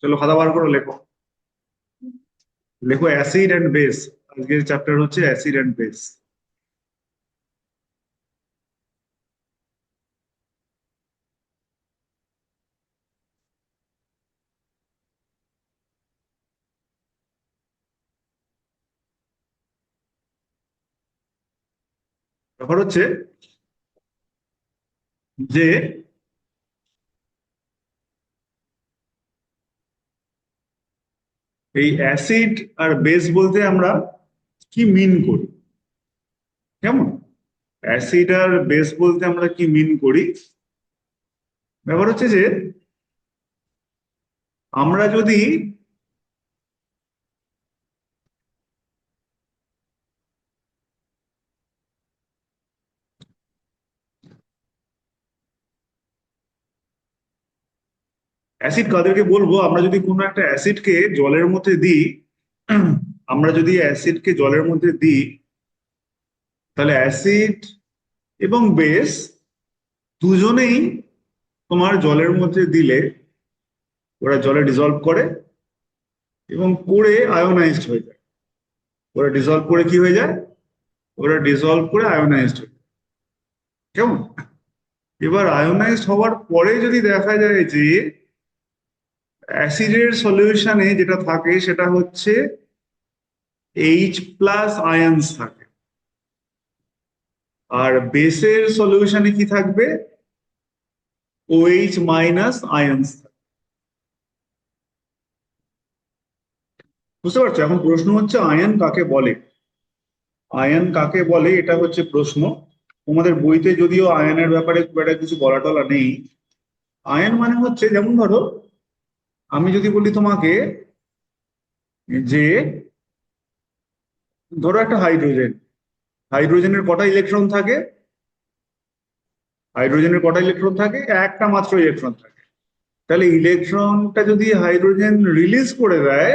চলো খাতা বার করো, লেখো। লেখো অ্যাসিড অ্যান্ড বেস। আজকের চ্যাপ্টার হচ্ছে অ্যাসিড অ্যান্ড বেস। ব্যাপার হচ্ছে যে এই অ্যাসিড আর বেস বলতে আমরা কি মিন করি, কেমন? অ্যাসিড আর বেস বলতে আমরা কি মিন করি? ব্যাপার হচ্ছে যে আমরা যদি অ্যাসিড কাদেরকে বলবো, আমরা যদি কোনো একটা অ্যাসিডকে জলের মধ্যে দিই, আমরা যদি অ্যাসিডকে জলের মধ্যে দিই, তাহলে অ্যাসিড এবং বেস দুজনেই তোমার জলের মধ্যে দিলে ওরা জলে ডিজলভ করে এবং করে আয়োনাইজড হয়ে যায়। ওরা ডিজলভ করে কি হয়ে যায়? ওরা ডিজলভ করে আয়োনাইজড হয়ে যায়। কেমন? এবার আয়োনাইজড হওয়ার পরে যদি দেখা যায় যে অ্যাসিডের সলিউশনে যেটা থাকে সেটা হচ্ছে এইচ প্লাস আয়নস থাকে, আর বেসের সলিউশনে কি থাকবে? ওএইচ মাইনাস আয়নস থাকবে। বুঝতে পারছো? এখন প্রশ্ন হচ্ছে আয়ন কাকে বলে। আয়ন কাকে বলে এটা হচ্ছে প্রশ্ন। তোমাদের বইতে যদিও আয়নের ব্যাপারে খুব একটা কিছু বলা টলা নেই। আয়ন মানে হচ্ছে, যেমন ধরো আমি যদি বলি তোমাকে যে ধরো একটা হাইড্রোজেন, হাইড্রোজেনের কটা ইলেকট্রন থাকে? হাইড্রোজেনের কটা ইলেকট্রন থাকে? একটা মাত্র ইলেকট্রন থাকে। তাহলে ইলেকট্রনটা যদি হাইড্রোজেন রিলিজ করে দেয়,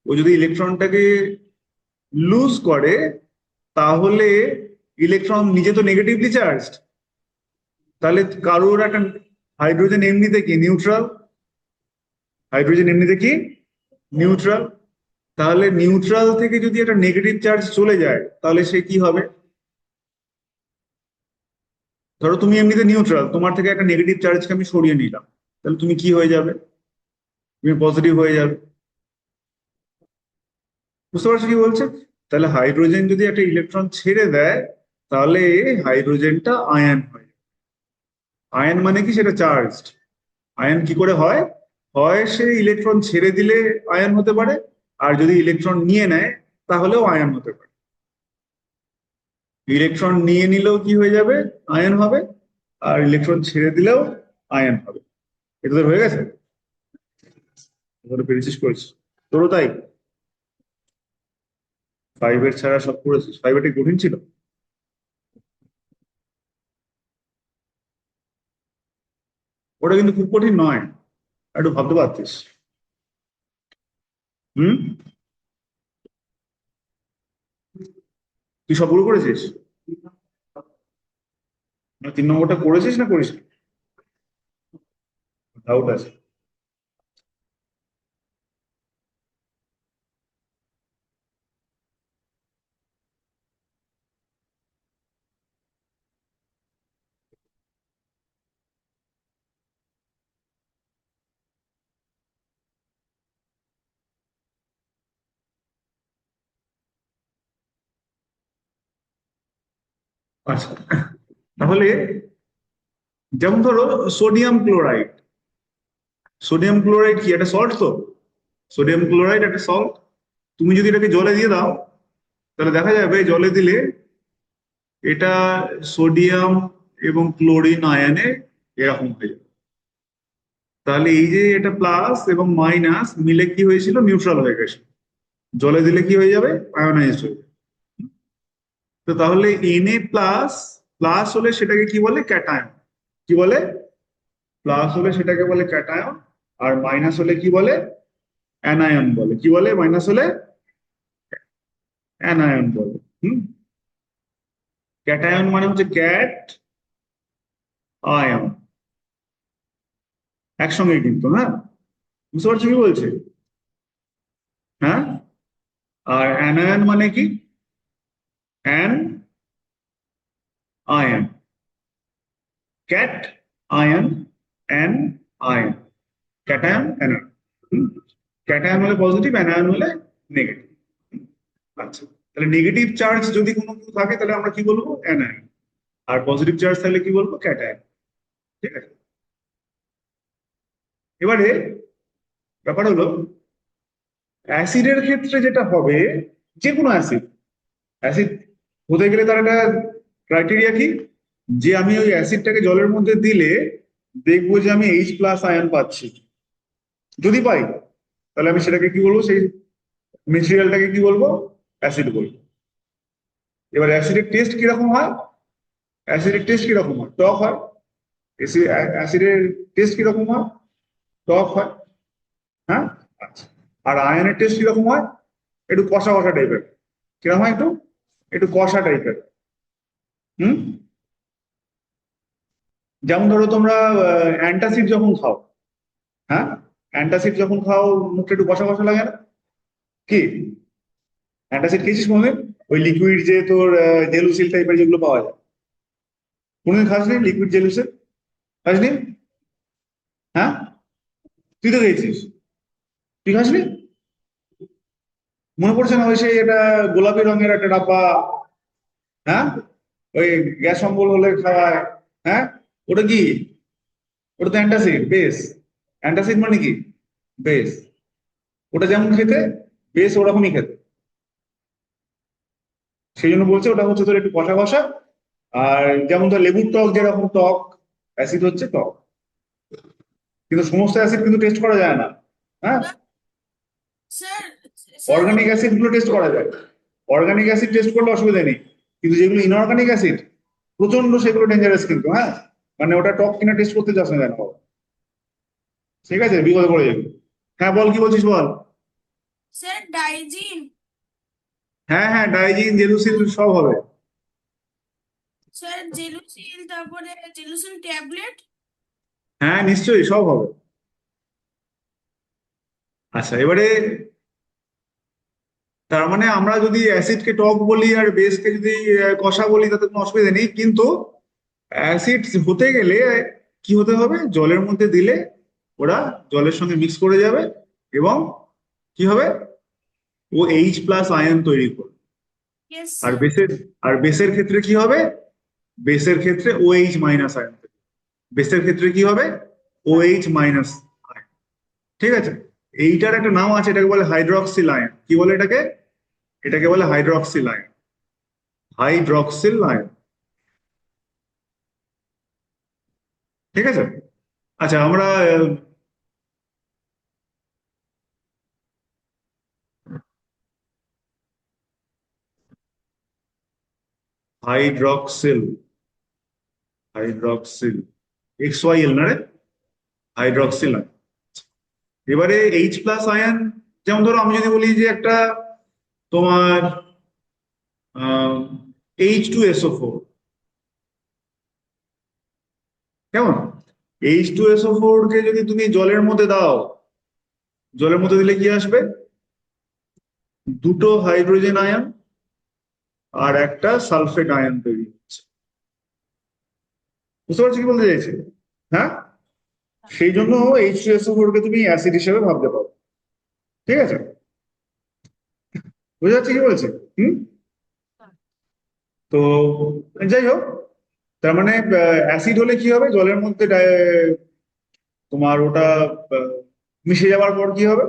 ও যদি ইলেকট্রনটাকে লুজ করে, তাহলে ইলেকট্রন নিজে তো নেগেটিভলি চার্জড। তাহলে কারোর একটা হাইড্রোজেন এমনিতে কি নিউট্রাল, হাইড্রোজেন এমনিতে কি নিউট্রাল। তাহলে নিউট্রাল থেকে যদি একটা নেগেটিভ চার্জ চলে যায় তাহলে সে কি হবে? ধরো তুমি এমনিতে নিউট্রাল, তোমার থেকে একটা নেগেটিভ চার্জকে আমি সরিয়ে নিলাম, তাহলে তুমি কি হয়ে যাবে? তুমি পজিটিভ হয়ে যাবে। বুঝতে পারছো কি বলছে? তাহলে হাইড্রোজেন যদি একটা ইলেকট্রন ছেড়ে দেয়, তাহলে হাইড্রোজেনটা আয়ন হয়। আয়ন মানে কি? সেটা চার্জড। আয়ন কি করে হয়? হয় সে ইলেকট্রন ছেড়ে দিলে আয়ন হতে পারে, আর যদি ইলেকট্রন নিয়ে নেয় তাহলেও আয়ন হতে পারে। ইলেকট্রন নিয়ে নিলেও কি হয়ে যাবে? আয়ন হবে। আর ইলেকট্রন ছেড়ে দিলেও আয়ন হবে। এটা তোর হয়ে গেছে? ধরে পেরেছিস, করেছিস? তোরও তাই? ফাইভের ছাড়া সব করেছিস? ফাইভেরটা কঠিন ছিল? ওটা কিন্তু খুব কঠিন নয়, একটু ভাবতে পারতিস। হুম? তুই সবগুলো করেছিস? না, 3 নম্বরটা করেছিস না করিস? ডাউট আছে। আচ্ছা, তাহলে যেমন ধরো সোডিয়াম ক্লোরাইড। সোডিয়াম ক্লোরাইড কি একটা সল্ট তো? সোডিয়াম ক্লোরাইড একটা সল্ট। তুমি যদি এটাকে জলে দিয়ে দাও, তাহলে দেখা যাবে জলে দিলে এটা সোডিয়াম এবং ক্লোরিন আয়নে এরকম হয়ে যাবে। তাহলে এই যে এটা প্লাস এবং মাইনাস মিলে কি হয়েছিল? নিউট্রাল হয়ে গেছে। জলে দিলে কি হয়ে যাবে? আয়োনাইজড হয়ে যাবে। তো তাহলে Na প্লাস, প্লাস হলে সেটাকে কি বলে? ক্যাটায়ন। কি বলে? প্লাস হলে সেটাকে বলে ক্যাটায়ন, আর মাইনাস হলে কি বলে? অ্যানায়ন বলে। কি বলে মাইনাস হলে? অ্যানায়ন বলে। হুম। ক্যাটায়ন মানে হচ্ছে ক্যাট আয়ন, একসঙ্গে কিন্তু, হ্যাঁ। বুঝতে পারছো কি বলছে? হ্যাঁ, আর অ্যানায়ন মানে কি? An ion, cat ion, an ion, cation anion. Cation হলে পজিটিভ, অ্যানায়ন হলে নেগেটিভ। আচ্ছা, তাহলে নেগেটিভ চার্জ যদি কোনো কিছু থাকে তাহলে আমরা কি বলবো? অ্যানায়ন। আর পজিটিভ চার্জ থাকলে কি বলবো? ক্যাটায়ন। ঠিক আছে। এবারে ব্যাপার হলো অ্যাসিডের ক্ষেত্রে যেটা হবে, যে কোনো অ্যাসিড, অ্যাসিড হতে গেলে তার একটা ক্রাইটেরিয়া কি, যে আমি ওই অ্যাসিডটাকে জলের মধ্যে দিলে দেখবো যে আমি এইচ প্লাস আয়ন পাচ্ছি। যদি পাই তাহলে আমি সেটাকে কি বলবো? সেই মেটেরিয়ালটাকে কি বলবো? অ্যাসিড বলবো। এবার অ্যাসিডের টেস্ট কিরকম হয়? অ্যাসিডের টেস্ট কিরকম হয়? টক হয়। অ্যাসিডের টেস্ট কিরকম হয়? টক হয়। হ্যাঁ, আচ্ছা। আর আয়নের টেস্ট কিরকম হয়? একটু কষা কষা টাইপের। কিরকম হয়? একটু একটু কষা টাইপের। হুম। যেমন ধরো তোমরা অ্যান্টাসিড যখন খাও, হ্যাঁ, অ্যান্টাসিড যখন খাও মুখটা একটু কষা কষা লাগে না? কি, অ্যান্টাসিড খেয়েছিস কোনোদিন? ওই লিকুইড যে তোর জেলুসিল টাইপের যেগুলো পাওয়া যায়, কোনোদিন খাসনি লিকুইড জেলুসিল? খাসনি? হ্যাঁ, তুই তো খেয়েছিস। তুই খাসনি? মনে পড়ছে না? ওই সেই এটা গোলাপি রঙের একটা ডাব্বা, হ্যাঁ, ওই গ্যাস অম্বল হলে খাওয়ায়। হ্যাঁ, ওটা কি? ওটা তো অ্যান্টাসিড বেস। অ্যান্টাসিড মানে কি? বেস। ওটা যেমন খেতে, বেস ওরকমই খেতে। সেই জন্য বলছে ওটা হচ্ছে তোর একটু কষা কষা। আর যেমন ধর লেবুর টক যেরকম টক, অ্যাসিড হচ্ছে টক। কিন্তু সমস্ত অ্যাসিড কিন্তু টেস্ট করা যায় না। হ্যাঁ, স্যার স্যার অর্গানিক অ্যাসিড গুলো টেস্ট করা যায়। অর্গানিক অ্যাসিড টেস্ট করলে অসুবিধা নেই, কিন্তু যেগুলো ইনঅর্গানিক অ্যাসিড প্রচন্ড সেগুলো ডেঞ্জারাস কিন্তু। হ্যাঁ, মানে ওটা টক কিনা টেস্ট করতে যাস না যেন বাবা। ঠিক আছে, বিপদে পড়ে যাবে। হ্যাঁ বল, কি বলছিস বল। স্যার ডাইজিন। হ্যাঁ হ্যাঁ, ডাইজিন জেলুসিল সব হবে। স্যার জেলুসিল, তারপরে জেলুসিল ট্যাবলেট। হ্যাঁ নিশ্চয়ই সব হবে। আচ্ছা, এবারে তার মানে আমরা যদি অ্যাসিডকে টক বলি আর বেসকে যদি কষা বলি তাতে কোনো অসুবিধা নেই, কিন্তু অ্যাসিড হতে গেলে কি হতে হবে? জলের মধ্যে দিলে ওরা জলের সঙ্গে মিক্স করে যাবে এবং কি হবে? ও এইচ প্লাস আয়ন তৈরি করবে। ইয়েস আর স্যার। বেসের আর বেসের ক্ষেত্রে কি হবে? বেসের ক্ষেত্রে ও এইচ মাইনাস আয়ন তৈরি করবে। বেসের ক্ষেত্রে কি হবে? ও এইচ মাইনাস আয়ন। ঠিক আছে। এইটার একটা নাম আছে, এটাকে বলে হাইড্রক্সিল আয়ন। কি বলে এটাকে? এটাকে বলে হাইড্রক্সিল আয়ন। Hydroxyl ion. ঠিক আছে। আচ্ছা, আমরা hydroxyl, hydroxyl X Y L না রে? Hydroxyl ion. এবারে এইচ প্লাস আয়ন, যেমন ধরো আমি যদি বলি যে একটা তোমার H2SO4, কেমন? H2SO4 কে যদি তুমি জলের মধ্যে দাও, জলের মধ্যে দিলে কি আসবে? দুটো হাইড্রোজেন আয়ন আর একটা সালফেট আয়ন তৈরি হচ্ছে। বুঝতে পারছো কি বলতে চাইছি? হ্যাঁ, সেই জন্য H2SO4 কে তুমি অ্যাসিড হিসেবে ভাবতে পারো। ঠিক আছে, বুঝতে পারছি কি বলছি? হুম। তো যাই হোক, তার মানে অ্যাসিড হলে কি হবে? জলের মধ্যে তোমার ওটা আহ, মিশে যাওয়ার পর কি হবে?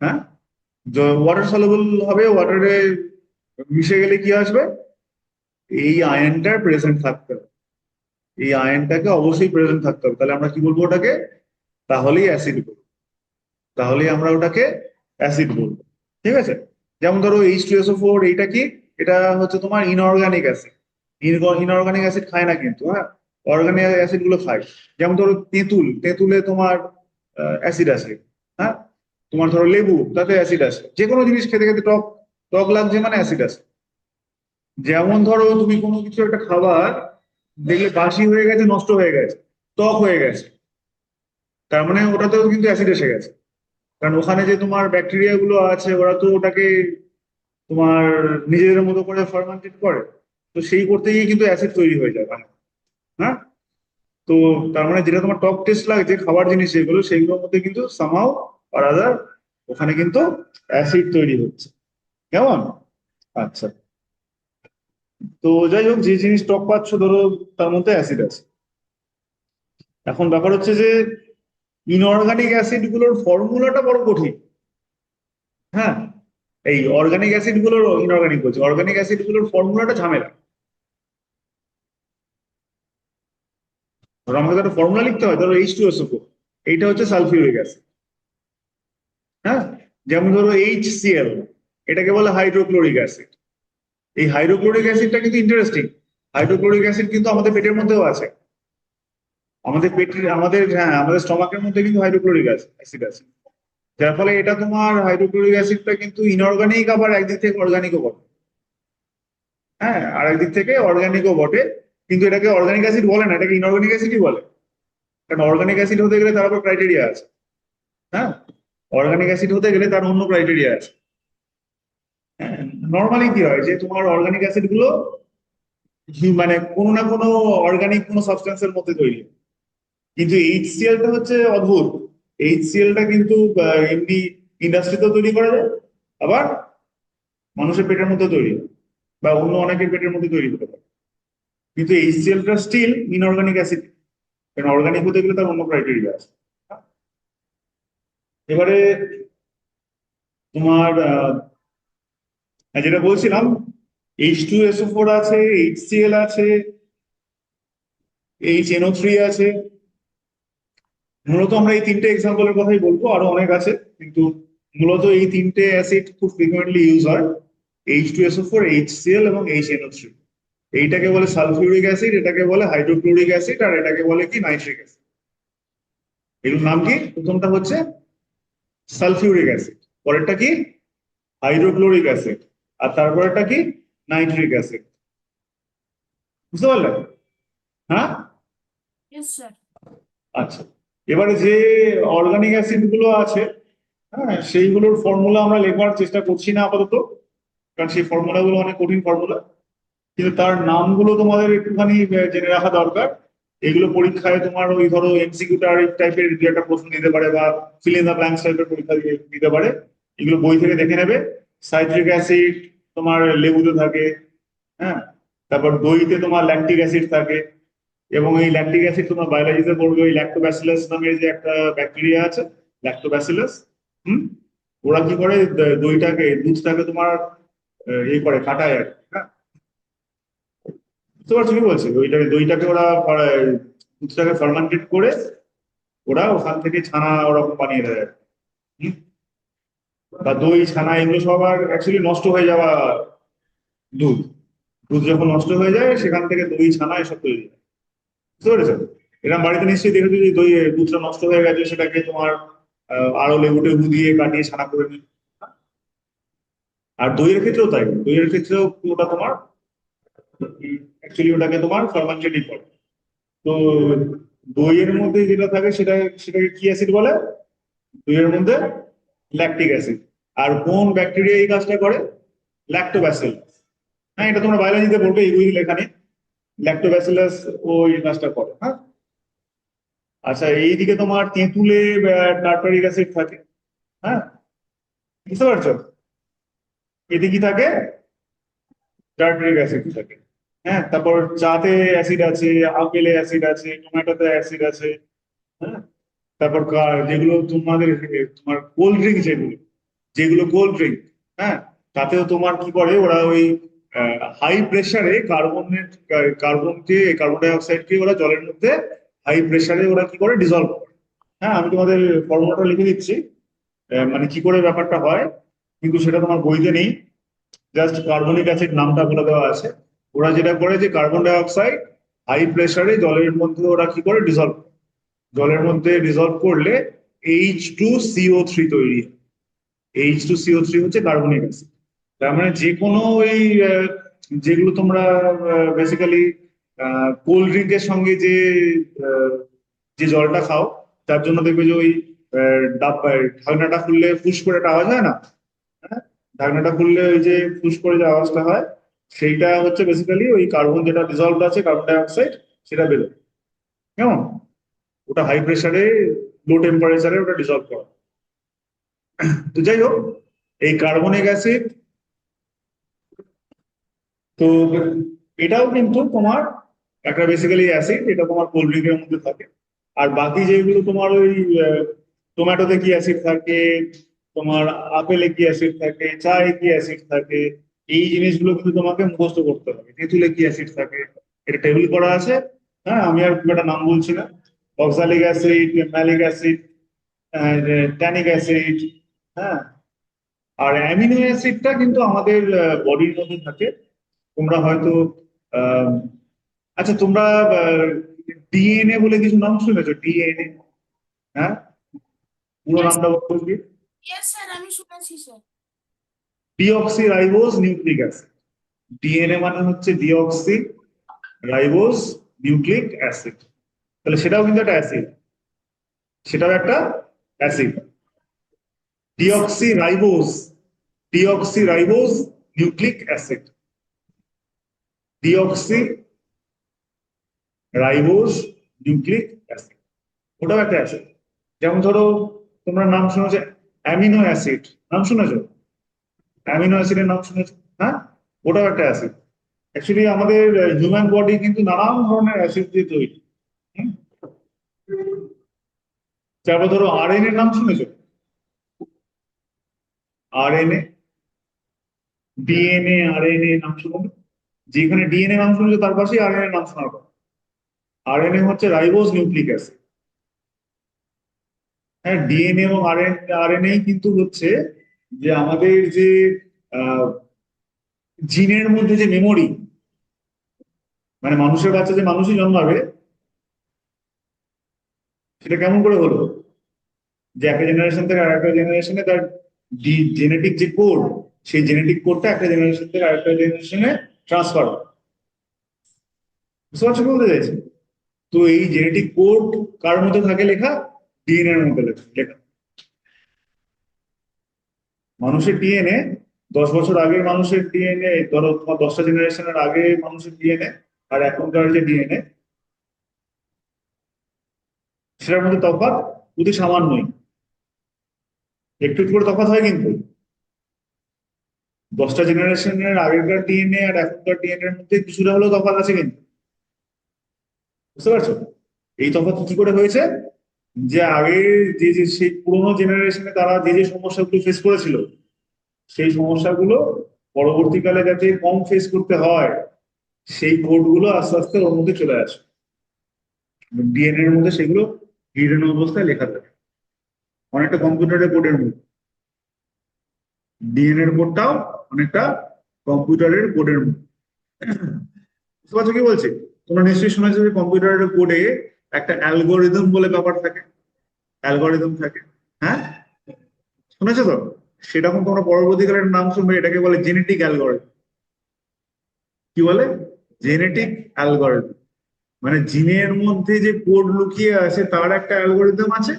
হ্যাঁ, ওয়াটার সলিউবল হবে, ওয়াটারে মিশে গেলে কি আসবে? এই আয়নটার প্রেজেন্ট থাকতে হবে। এই আয়নটাকে অবশ্যই প্রেজেন্ট থাকতে হবে, তাহলে আমরা কি বলবো ওটাকে? তাহলেই অ্যাসিড বলবো। তাহলেই আমরা ওটাকে অ্যাসিড বলবো। ঠিক আছে। যেমন ধরো H2SO4, এইটা কি? এটা হচ্ছে তোমার ইনঅর্গানিক অ্যাসিড। ইনঅর্গানিক অ্যাসিড খায় না কিন্তু, হ্যাঁ, অর্গানিক অ্যাসিড গুলো খায়। যেমন ধরো তেঁতুল, তেঁতুলে তোমার অ্যাসিড আছে। হ্যাঁ, তোমার ধরো লেবু, তাতে অ্যাসিড আছে। যে কোনো জিনিস খেতে খেতে টক, টক লাগছে মানে অ্যাসিড আছে। যেমন ধরো তুমি কোনো কিছু একটা খাবার দেখলে বাসি হয়ে গেছে, নষ্ট হয়ে গেছে, টক হয়ে গেছে, তার মানে ওটাতেও কিন্তু অ্যাসিড এসে গেছে, কারণ ওখানে যে তোমার ব্যাকটেরিয়া গুলো আছে ওরা তো ওটাকে তোমার নিজেদের মতো করে ফার্মেন্টেড করে, তো সেই করতে গিয়ে কিন্তু অ্যাসিড তৈরি হয়ে যায় মানে, হ্যাঁ। তো তার মানে যেটা তোমার টক টেস্ট লাগছে খাবার জিনিস যেগুলো সেগুলোর মধ্যে কিন্তু সামহাও আর আদার ওখানে কিন্তু অ্যাসিড তৈরি হচ্ছে, কেমন? আচ্ছা, তো যাই হোক, যে জিনিস টক পাচ্ছ ধরো তার মধ্যে অ্যাসিড আছে। এখন ব্যাপার হচ্ছে যে ইনঅর্গানিক অ্যাসিড গুলোর ফর্মুলাটা বড় কঠিন, হ্যাঁ। এই অর্গানিক অ্যাসিড গুলোর, ইনঅর্গানিক বলছি, অর্গানিক অ্যাসিড গুলোর ফর্মুলাটা ঝামেলা। ধরো আমাকে একটা ফর্মুলা লিখতে হয়, ধরো H2SO4, এইটা হচ্ছে সালফিউরিক অ্যাসিড, হ্যাঁ। যেমন ধরো HCl, এটাকে বলে হাইড্রোক্লোরিক অ্যাসিড। এই হাইড্রোক্লোরিক অ্যাসিডটা কিন্তু ইন্টারেস্টিং, হাইড্রোক্লোরিক অ্যাসিড কিন্তু আমাদের পেটের মধ্যেও আছে, আমাদের পেটের, আমাদের, হ্যাঁ, আমাদের স্টমাকের মধ্যে কিন্তু হাইড্রোক্লোরিক অ্যাসিড আছে। যার ফলে এটা তোমার হাইড্রোক্লোরিক অ্যাসিডটা কিন্তু ইনঅর্গানিক, আবার একদিক থেকে অর্গানিকও বটে, হ্যাঁ, আর একদিক থেকে অর্গানিকও বটে। কিন্তু এটাকে অর্গানিক অ্যাসিড বলে না, এটাকে ইনঅর্গানিক অ্যাসিডই বলে, কারণ অর্গানিক অ্যাসিড হতে গেলে তার আবার ক্রাইটেরিয়া আছে, হ্যাঁ। অর্গানিক অ্যাসিড হতে গেলে তার অন্য ক্রাইটেরিয়া আছে, হ্যাঁ। নর্মালি কি হয় যে তোমার অর্গানিক অ্যাসিড গুলো মানে কোনো না কোনো অর্গানিক কোনো সাবস্টেন্সের মধ্যে তৈরি হয়। কিন্তু HCl টা হচ্ছে অদ্ভুত, HCl টা কিন্তু এমনি ইন্ডাস্ট্রিতেও তৈরি করা যায়, আবার মানুষের পেটের মধ্যে তৈরি হয়, বা অন্য অনেকের পেটের মধ্যে তৈরি হতে পারে। কিন্তু HCl টা স্টিল ইনঅর্গানিক অ্যাসিড, কারণ অর্গানিক হতে গেলে তার অন্য ক্রাইটেরিয়া আছে। এবারে তোমার যেটা বলছিলাম, H2SO4 আছে, HCl আছে, HNO3 আছে। মূলত আমরা এই তিনটে এক্সাম্পলের কথাই বলবো, আরো অনেক আছে, কিন্তু মূলত এই তিনটে অ্যাসিড খুব ফ্রিকুয়েন্টলি ইউজ হয়, H2SO4, HCl এবং HNO3। এইটাকে বলে সালফিউরিক অ্যাসিড, এটাকে বলে হাইড্রোক্লোরিক অ্যাসিড, আর এটাকে বলে কি নাইট্রিক অ্যাসিড। এগুলোর নাম কি? প্রথমটা হচ্ছে সালফিউরিক অ্যাসিড, পরেরটা কি হাইড্রোক্লোরিক অ্যাসিড, আর তারপরেরটা কি নাইট্রিক অ্যাসিড। বুঝতে পারলে? হ্যাঁ, ইয়েস স্যার। আচ্ছা। এবারে যে অর্গানিক অ্যাসিড গুলো আছে, হ্যাঁ, সেইগুলোর ফর্মুলা আমরা লেখার চেষ্টা করছি না আপাতত, কারণ সেই ফর্মুলা গুলো অনেক কঠিন ফর্মুলা। কিন্তু তার নামগুলো তোমাদের একটুখানি জেনে রাখা দরকার। এগুলো পরীক্ষায় তোমার ওই ধরো এমসিকিউ টাইপের দু একটা প্রশ্ন দিতে পারে, বা ফিল ইন দ্য ব্ল্যাঙ্কস টাইপের পরীক্ষা দিতে পারে। এগুলো বই থেকে দেখে নেবে। সাইট্রিক অ্যাসিড তোমার লেবুতে থাকে, হ্যাঁ। তারপর দইতে তোমার ল্যাকটিক অ্যাসিড থাকে, এবং এই ল্যাকটিক অ্যাসিড তোমার বায়োলজিতে পড়বে, ওই ল্যাক্টোব্যাসিলাস নামের যে একটা ব্যাকটেরিয়া আছে, ল্যাক্টোব্যাসিলাস। হুম। ওরা কি করে, দইটাকে, দুধটাকে তোমার ইয়ে করে, কাটায় আর কি, হ্যাঁ। বুঝতে পারছো কি বলছি? দইটাকে ওরা দুধটাকে ফার্মেন্টেড করে ওরা ওখান থেকে ছানা ওরকম বানিয়ে দেয়, হুম। বা দই, ছানা এগুলো সব আর অ্যাকচুয়ালি নষ্ট হয়ে যাওয়া দুধ, দুধ যখন নষ্ট হয়ে যায় সেখান থেকে দই, ছানা এসব তৈরি হয়। বুঝতে পেরেছো? এরকম বাড়িতে নিশ্চয়ই দেখেছো যে দই, দুধটা নষ্ট হয়ে গেছে, সেটাকে তোমার আরো লেবু টেবু দিয়ে কাটিয়ে ছানা করে নিই। আর দইয়ের ক্ষেত্রেও তাই, দইয়ের ক্ষেত্রেও ওটা তোমার অ্যাকচুয়ালি ওটাকে তোমার ফার্মেন্টেডই করে। তো দইয়ের মধ্যে যেটা থাকে সেটাকে কি অ্যাসিড বলে? দইয়ের মধ্যে ল্যাকটিক অ্যাসিড। আর কোন ব্যাকটেরিয়া এই কাজটা করে? ল্যাক্টোব্যাসিলাস। হ্যাঁ, এটা তোমরা বায়োলজিতে পড়বে, এই বই লেখা নেই। ল্যাক্টোব্যাসিলাস ওই কাজটা করে, হ্যাঁ। আচ্ছা, এইদিকে তোমার তেঁতুলে টার্টারিক অ্যাসিড থাকে, হ্যাঁ। বুঝতে পারছো? এতে কি থাকে? টার্টারিক অ্যাসিড থাকে, হ্যাঁ। তারপর চাতে অ্যাসিড আছে, আপেলে অ্যাসিড আছে, টমেটোতে অ্যাসিড আছে, হ্যাঁ। তারপর যেগুলো তোমাদের তোমার কোল্ড ড্রিঙ্ক, যেগুলো যেগুলো কোল্ড ড্রিঙ্ক, হ্যাঁ, তাতেও তোমার কি করে ওরা, ওই হাই প্রেসারে কার্বনকে, কার্বন ডাই অক্সাইডকে ওরা জলের মধ্যে হাই প্রেসারে ওরা কি করে ডিজলভ করে। হ্যাঁ, আমি তোমাদের ফর্মুলাটা লিখে দিচ্ছি, মানে কি করে ব্যাপারটা হয়, কিন্তু সেটা তোমার বইতে নেই, জাস্ট কার্বনিক অ্যাসিড নামটা বলে দেওয়া আছে। ওরা যেটা করে যে কার্বন ডাই অক্সাইড হাই প্রেসারে জলের মধ্যে ওরা কি করে ডিজলভ, জলের মধ্যে ডিজলভ করলে H2CO3 তৈরি হয়। H2CO3 হচ্ছে কার্বনিক অ্যাসিড। তার মানে যে কোনো ওই যেগুলো তোমরা বেসিক্যালি কোল্ড ড্রিঙ্কের সঙ্গে যে আহ, যে জলটা খাও, যার জন্য দেখবে যে ওই ঢাকনাটা খুললে ফুস করে একটা আওয়াজ হয় না? হ্যাঁ, ঢাকনাটা খুললে ওই যে ফুস করে যে আওয়াজটা হয়, সেইটা হচ্ছে বেসিক্যালি ওই কার্বন যেটা ডিজলভ আছে, কার্বন ডাই অক্সাইড, সেটা বেরোয়। কেমন? ওটা হাই প্রেসারে, লো টেম্পারেচারে ওটা ডিজলভ করে। তো যাই হোক, এই কার্বনিক অ্যাসিড, তো এটাও কিন্তু তোমার একটা বেসিক্যালি অ্যাসিড, এটা তোমার কোল্ড ড্রিঙ্কের মধ্যে থাকে। আর বাকি যেগুলো তোমার ওই টোম্যাটোতে কি অ্যাসিড থাকে, তোমার আপেলে কি অ্যাসিড থাকে, চায়ে কি অ্যাসিড থাকে, এই জিনিসগুলো কিন্তু তোমাকে মুখস্থ করতে হবে। তেঁতুলে কি অ্যাসিড থাকে, এটা টেবিল করা আছে। হ্যাঁ, আমি আর খুব একটা নাম বলছি না। Oxalic acid, malic acid, tannic acid. হ্যাঁ, আর অ্যামিনো অ্যাসিডটা কিন্তু আমাদের বডির মধ্যে থাকে। তোমরা হয়তো আহ, আচ্ছা, তোমরা ডিএনএ বলে কিছু নাম শুনেছো? ডিএনএ? হ্যাঁ, পুরো ইয়েস, নামটা বলবো কি? ইয়েস স্যার, আমি শুনেছি sir. Deoxy ribose nucleic acid. DNA মানে হচ্ছে ডিঅক্সি রাইবোজ নিউক্লিক অ্যাসিড। তাহলে সেটাও কিন্তু একটা অ্যাসিড, সেটাও একটা acid. Deoxy ribose, deoxy ribose nucleic acid, deoxy ribose nucleic acid, ওটাও একটা অ্যাসিড। যেমন ধরো, তোমরা নাম শুনেছো অ্যামিনো অ্যাসিড, নাম শুনেছো? অ্যামিনো অ্যাসিডের নাম শুনেছো? হ্যাঁ, ওটাও একটা অ্যাসিড। অ্যাকচুয়ালি আমাদের হিউম্যান বডি কিন্তু নানান ধরনের অ্যাসিড দিয়ে তৈরি। হুম? তারপর ধরো আরএনএ নাম শুনেছো? আরএনএ, ডিএনএ, আরএনএ নাম শুনেছো? যেখানে ডিএনএ নাম শুনেছো তার পাশেই আরএনএ নাম শোনার কথা। আরএনএ হচ্ছে রাইবোজ নিউক্লিক অ্যাসিড। হ্যাঁ, ডিএনএ এবং আরএনএ কিন্তু হচ্ছে যে আমাদের যে জিনের মধ্যে যে মেমোরি, মানে মানুষের বাচ্চা যে মানুষই জন্মাবে, সেটা কেমন করে হলো? যে একটা জেনারেশন থেকে আরেকটা জেনারেশনে তার জেনেটিক যে কোড, সেই জেনেটিক কোডটা একটা জেনারেশন থেকে আরেকটা জেনারেশনে ট্রান্সফার হয়। বুঝতে পারছো কি বলতে চাইছি? তো এই জেনেটিক কোড কার মধ্যে থাকে লেখা? ডিএনএ এর মধ্যে লেখা। মানুষের ডিএনএ 10 বছর আগের মানুষের ডিএনএ, ধরো তোমার 10টা জেনারেশনের আগে মানুষের ডিএনএ, আর এখনকার যে ডিএনএ, সেটার মধ্যে তফাৎ অতি সামান্যই। একটু একটু করে তফাৎ হয় কিন্তু। 10টা জেনারেশনের আগেকার ডিএনএ আর এখনকার ডিএনএ এর মধ্যে কিছুটা হলেও তফাৎ আছে কিন্তু। বুঝতে পারছো? এই তফাৎ কি করে হয়েছে? যে আগে যে সেই পুরোনো জেনারেশনে তারা যে যে সমস্যাগুলো ফেস করেছিল, সেই সমস্যাগুলো পরবর্তীকালে যাতে কম ফেস করতে হয়, সেই কোডগুলো আস্তে আস্তে ওর মধ্যে চলে আসে। ডিএনএ এর মধ্যে সেগুলো হিডেন অবস্থায় লেখা থাকে, অনেকটা কম্পিউটারের কোডের মধ্যে। ডিএনএ এর কোডটাও অনেকটা কম্পিউটারের কোডের মধ্যে। বুঝতে পারছো কি বলছি? তোমরা নিশ্চয়ই শুনেছো যে কম্পিউটারের কোডে একটা অ্যালগোরিদম বলে ব্যাপার থাকে, অ্যালগোরিদম থাকে। হ্যাঁ, শুনেছো তো? সেরকম তোমরা পরবর্তীকালে একটা নাম শুনবে, এটাকে বলে জেনেটিক অ্যালগোরিদম। কি বলে? Genetic algorithm. মানে জিনের মধ্যে যে কোড লুকিয়ে আছে তার একটা অ্যালগোরিদম আছে,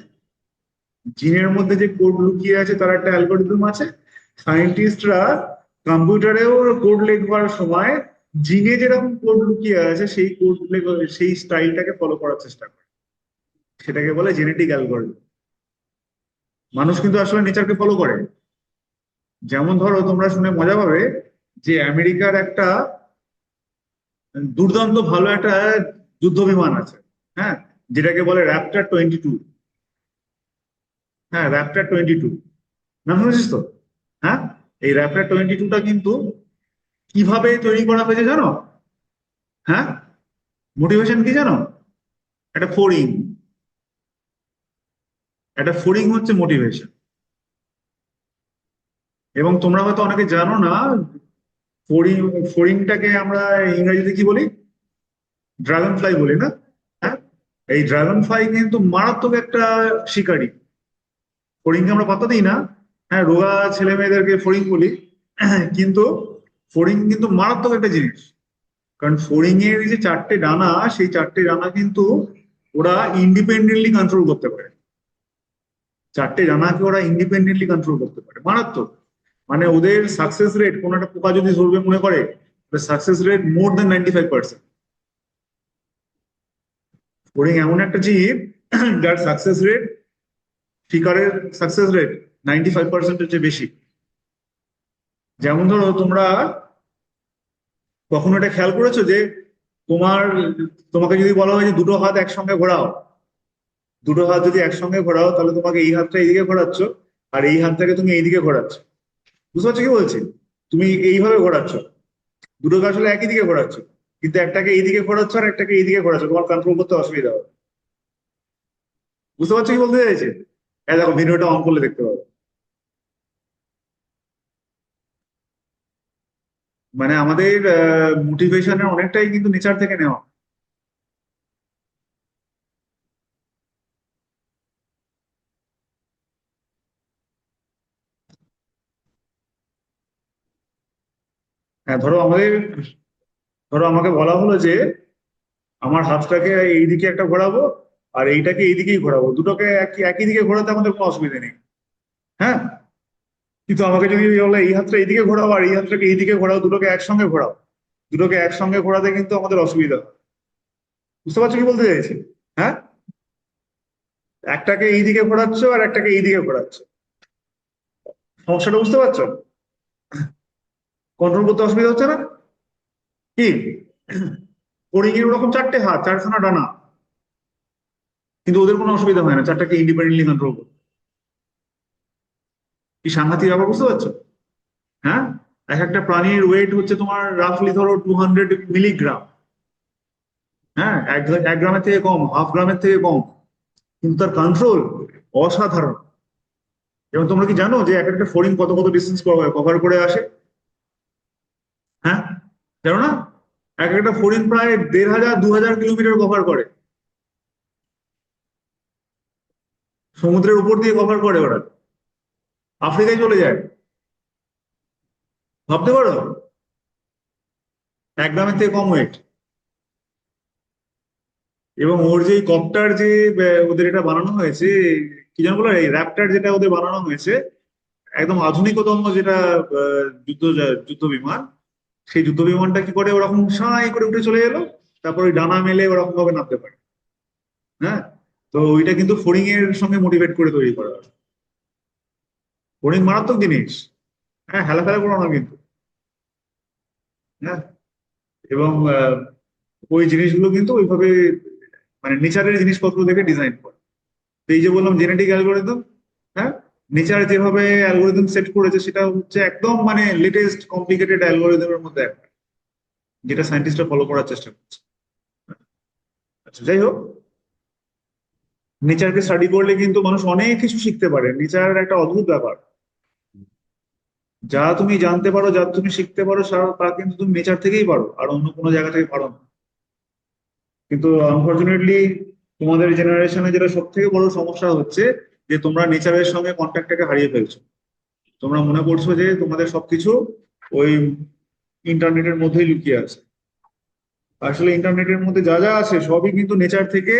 জিনের মধ্যে যে কোড লুকিয়ে আছে তার একটা অ্যালগোরিদম আছে। সায়েন্টিস্টরা কম্পিউটারেও কোড লেখবার সময় জিনে যেরকম কোড লুকিয়ে আছে সেই কোড, সেই স্টাইলটাকে ফলো করার চেষ্টা করে। সেটাকে বলে জেনেটিক অ্যালগোরিদম। মানুষ কিন্তু আসলে নেচারকে ফলো করে। যেমন ধরো, তোমরা শুনে মজা পাবে যে আমেরিকার একটা দুর্দান্ত ভালো একটা যুদ্ধ বিমান আছে। হ্যাঁ, যেটাকে বলে র্যাপ্টার 22। হ্যাঁ, র্যাপ্টার 22 নাম শুনেছিস তো? হ্যাঁ, এই র্যাপ্টার 22টা কিন্তু কিভাবে তৈরি করা হয়েছে জানো? হ্যাঁ, মোটিভেশন কি জানো? একটা ফোরিং, একটা ফোরিং হচ্ছে মোটিভেশন। এবং তোমরা হয়তো অনেকে জানো না, ফোরিং, ফোরিংটাকে আমরা ইংরেজিতে কি বলি? ড্রাগন ফ্লাই বলি না? হ্যাঁ, এই ড্রাগন ফ্লাই কিন্তু মারাত্মক একটা শিকারী। ফড়িংকে আমরা পাত্তা দিই না। হ্যাঁ, রোগা ছেলে মেয়েদেরকে ফড়িং বলি, কিন্তু ফড়িং কিন্তু মারাত্মক একটা জিনিস। কারণ ফড়িং এর যে 4টে ডানা, সেই 4টে ডানা কিন্তু ওরা ইন্ডিপেন্ডেন্টলি কন্ট্রোল করতে পারে। চারটে জানাকে ওরা ইন্ডিপেন্ডেন্টলি কন্ট্রোল করতে পারে, মারাত্মক। মানে ওদের সাকসেস রেট, কোন একটা পোকা যদি ধরবে মনে করে, সাকসেস রেট মোর দেন 95%। ফড়িং এমন একটা জীব যার সাকসেস রেট, শিকারের সাকসেস রেট 95%-এর চেয়ে বেশি। যেমন ধরো তোমরা কখনো এটা খেয়াল করেছো যে তোমার তোমাকে যদি বলা হয় যে দুটো হাত একসঙ্গে ঘোরাও, দুটো হাত যদি একসঙ্গে ঘোরাও, তাহলে তোমাকে এই হাতটা এইদিকে ঘোরাচ্ছ আর এই হাতটাকে তুমি এইদিকে ঘোরাচ্ছ। বুঝতে পারছো কি বলছি? তুমি এইভাবে ঘোরাচ্ছ, দুটোকে আসলে একই দিকে ঘোরাচ্ছ, কিন্তু একটাকে এইদিকে ঘোরাচ্ছ আর একটাকে এইদিকে ঘোরাচ্ছ, তোমার কন্ট্রোল করতে অসুবিধা হবে। বুঝতে পারছো কি বলতে চাইছে? এই দেখো, ভিডিওটা অন করলে দেখতে পাবে। মানে আমাদের মোটিভেশনের অনেকটাই কিন্তু নেচার থেকে নেওয়া। হ্যাঁ, ধরো আমাকে বলা হলো যে আমার হাতটাকে এইদিকে একটা ঘোরাবো আর এইটাকে এইদিকেই ঘোরাবো, দুটোকে একই একই দিকে ঘোরাতে আমাদের কোনো অসুবিধা নেই। হ্যাঁ, কিন্তু আমাকে যদি বলে এই হাতটা এইদিকে ঘোরাও আর এই হাতটাকে এইদিকে ঘোরাও, দুটোকে একসঙ্গে ঘোরাও, দুটোকে একসঙ্গে ঘোরাতে কিন্তু আমাদের অসুবিধা হয়। বুঝতে পারছো কি বলতে চাইছি? হ্যাঁ, একটাকে এইদিকে ঘোরাচ্ছ আর একটাকে এইদিকে ঘোরাচ্ছ, সমস্যাটা বুঝতে পারছো? কন্ট্রোল করতে অসুবিধা হচ্ছে না কি? হরিণ এর ওরকম চারটে হাত, চারখানা ডানা, কিন্তু ওদের কোনো অসুবিধা হয় না চারটাকে ইন্ডিপেন্ডেন্টলি কন্ট্রোল করতে। কি সাংঘাতিক ব্যাপার, বুঝতে পারছো? হ্যাঁ, এক একটা প্রাণীর ওয়েট হচ্ছে তোমার রাফলি ধরো 200 মিলিগ্রাম। হ্যাঁ, এক গ্রামের থেকে কম, হাফ গ্রামের থেকে কম, কিন্তু তার কন্ট্রোল অসাধারণ। এবং তোমরা কি জানো যে এক একটা ফড়িং কত কত ডিস্টেন্স কভার করে আসে? হ্যাঁ, জানো না? এক একটা ফড়িং প্রায় 1500-2000 কিলোমিটার কভার করে, সমুদ্রের উপর দিয়ে কভার করে ওরা, আফ্রিকায় চলে যায়। ভাবতে পারো, এক গ্রামের থেকে কম ওয়েট। এবং ওর যে কপ্টার যে ওদের এটা বানানো হয়েছে, কি যেন বলে, এই র্যাপটার যেটা ওদের বানানো হয়েছে, একদম আধুনিকতম যেটা যুদ্ধ বিমান, সেই যুদ্ধ বিমানটা কি করে ওরকম সাঁই করে উঠে চলে এলো, তারপর ওই ডানা মেলে ওরকম ভাবে নামতে পারে। হ্যাঁ, তো ওইটা কিন্তু ফড়িং এর সঙ্গে মোটিভেট করে তৈরি করা হয়। ফড়িং মারাত্মক জিনিস। হ্যাঁ, হেলাফেলা করো না কিন্তু। হ্যাঁ, এবং ওই জিনিসগুলো কিন্তু ওইভাবে মানে নেচারের জিনিসপত্র দেখে ডিজাইন করে। তো এই যে বললাম জেনেটিক অ্যালগোরিদম, হ্যাঁ, নেচার যেভাবে অ্যালগোরিদম সেট করেছে সেটা হচ্ছে একদম মানে লেটেস্ট কমপ্লিকেটেড অ্যালগোরিদমের মধ্যে একটা, যেটা সায়েন্টিস্টরা ফলো করার চেষ্টা করছে। আচ্ছা, যাই হোক, নেচারকে স্টাডি করলে কিন্তু মানুষ অনেক কিছু শিখতে পারে। নেচার একটা অদ্ভুত ব্যাপার, যা তুমি জানতে পারো, যা তুমি শিখতে পারো, তা কিন্তু তুমি নেচার থেকেই পারো, আর অন্য কোনো জায়গা থেকে পারো না। কিন্তু আনফরচুনেটলি তোমাদের জেনারেশনে যেটা সব থেকে বড় সমস্যা হচ্ছে যে তোমরা নেচারের সঙ্গে কন্ট্যাক্টটাকে হারিয়ে ফেলছো। তোমরা মনে করছো যে তোমাদের সবকিছু ওই ইন্টারনেটের মধ্যেই লুকিয়ে আছে। আসলে ইন্টারনেটের মধ্যে যা যা আছে সবই কিন্তু নেচার থেকে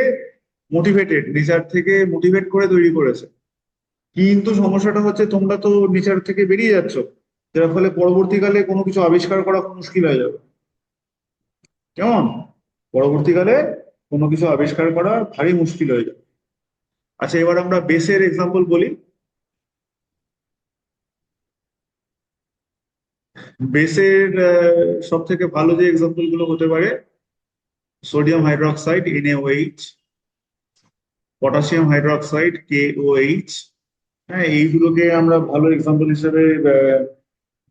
মোটিভেটেড, নেচার থেকে মোটিভেট করে তৈরি করেছে। কিন্তু সমস্যাটা হচ্ছে তোমরা তো নেচার থেকে বেরিয়ে যাচ্ছ, যার ফলে পরবর্তীকালে কোনো কিছু আবিষ্কার করা খুব মুশকিল হয়ে যাবে। কেমন? পরবর্তীকালে কোনো কিছু আবিষ্কার করা ভারী মুশকিল হয়ে যাবে। আচ্ছা, এবার আমরা বেসের এক্সাম্পল বলি। বেসের সব থেকে ভালো যে এক্সাম্পল গুলো হতে পারে, sodium hydroxide NaOH, potassium hydroxide KOH। হ্যাঁ, এইগুলোকে আমরা ভালো এক্সাম্পল হিসেবে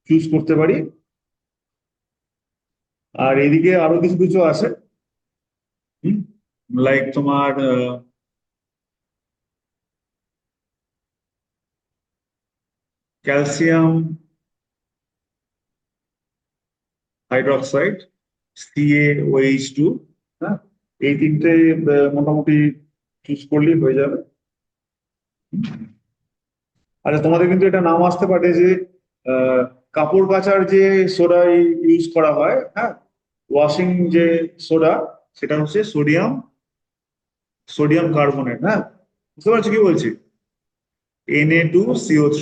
চুজ করতে পারি। আর এদিকে আরো কিছু কিছু আছে, লাইক তোমার ক্যালসিয়াম হাইড্রোক্সাইড CaOH2। হ্যাঁ, এই তিনটে মোটামুটি চুজ করলেই হয়ে যাবে। আচ্ছা, তোমাদের কিন্তু এটা নাম আসতে পারে যে আহ, কাপড় কাচার যে সোডা ইউজ করা হয়, হ্যাঁ, ওয়াশিং যে সোডা, সেটা হচ্ছে সোডিয়াম সোডিয়াম কার্বনেট। হ্যাঁ, বুঝতে পারছো কি বলছি? Na2CO3।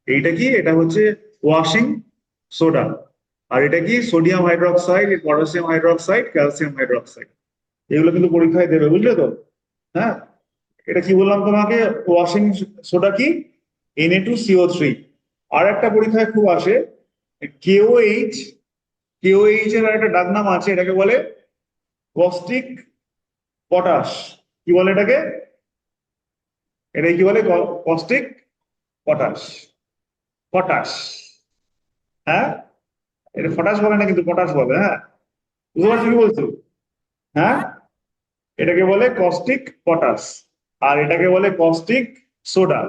এইটা কি? এটা হচ্ছে ওয়াশিং সোডা। আর এটা কি? Sodium hydroxide, potassium hydroxide, calcium hydroxide. এগুলো কিন্তু পরীক্ষায় দেবে, বুঝলে তো? হ্যাঁ, এটা কি বললাম তোমাকে? ওয়াশিং সোডা কি? Na2CO3। আর একটা পরীক্ষায় খুব আসে, কেওএইচ। কেওএইচ এর একটা ডাক নাম আছে, এটাকে বলে কস্টিক পটাশ। কি বলে এটাকে? এটাকে কি বলে? Caustic potash. পটাশ। হ্যাঁ, এটা পটাশ বলে না, কিন্তু পটাশ বলে। হ্যাঁ, বুঝতে পারছো কি বলছো? হ্যাঁ, হ্যাঁ এটাকে বলে কস্টিক পটাশ। আর এটাকে বলে কস্টিক সোডা।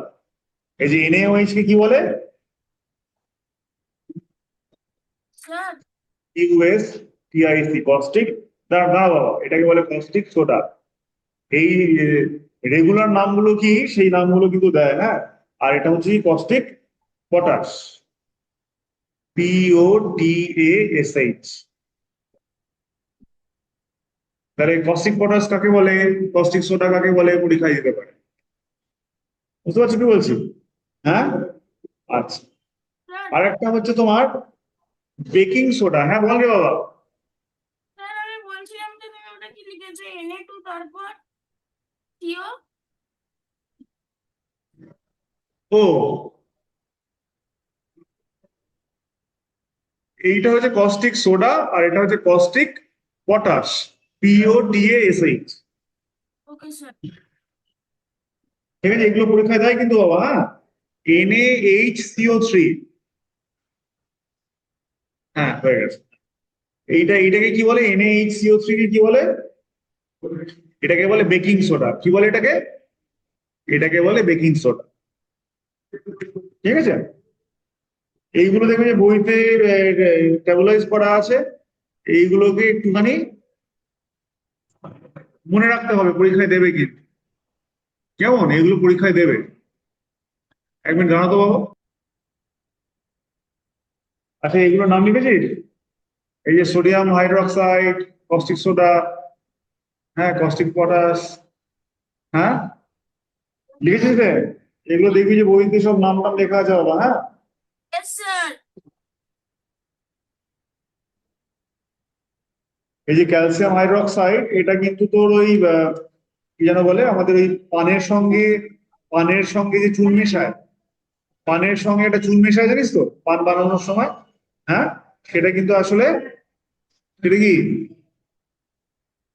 এই যে NaOH কে কি বলে? স্যার। QSTIC, caustic. দাঁড়া দাঁড়া বাবা, এটাকে বলে কস্টিক সোডা। এই রেগুলার নামগুলো কি, সেই নামগুলো কিন্তু দেয়। হ্যাঁ, আর এটা হচ্ছে কস্টিক পটাশ। POTASH। তাহলে কস্টিক পটাশ কাকে বলে, কস্টিক সোডা কাকে বলে, পরীক্ষায় দিতে পারে। বুঝতে পারছো কি বলছি? হ্যাঁ, আচ্ছা। স্যার আর একটা হচ্ছে তোমার বেকিং সোডা। হ্যাঁ বল রে বাবা। স্যার আমি বলছিলাম যে তুমি ওটা কি লিখেছো, Na2 তারপর সিও? ও, এইটা হচ্ছে কস্টিক সোডা, আর এটা হচ্ছে caustic potash. POTASH। Okay sir. ঠিক আছে, এগুলো পরীক্ষায় দেয় কিন্তু বাবা। হ্যাঁ, NaHCO3। হ্যাঁ, হয়ে গেছে। এটাকে কি বলে? NaHCO3 কে কি বলে? এটাকে বলে বেকিং সোডা। কি বলে এটাকে? এটাকে বলে বেকিং সোডা। ঠিক আছে, এইগুলো দেখবে যে বইতে ট্যাবুলাইজ করা আছে। এইগুলোকে একটুখানি মনে রাখতে হবে, পরীক্ষায় দেবে কিন্তু। কেমন? এগুলো পরীক্ষায় দেবে, একদিন জানাতো বাবা। আচ্ছা, এগুলোর নাম লিখেছিস? এই যে সোডিয়াম হাইড্রোক্সাইড, কস্টিক সোডা, হ্যাঁ, কস্টিক পটাশ। হ্যাঁ, লিখেছিস রে? এগুলো দেখবি যে বইতে সব নাম টাম লেখা আছে বাবা। হ্যাঁ, ইয়েস স্যার। এই যে ক্যালসিয়াম হাইড্রোক্সাইড, এটা কিন্তু তোর ওই কি যেন বলে, আমাদের ওই পানের সঙ্গে যে চুন মেশায়, পানের সঙ্গে একটা চুন মেশায়, জানিস তো, পান বানানোর সময়। হ্যাঁ, সেটা কিন্তু আসলে, সেটা কি,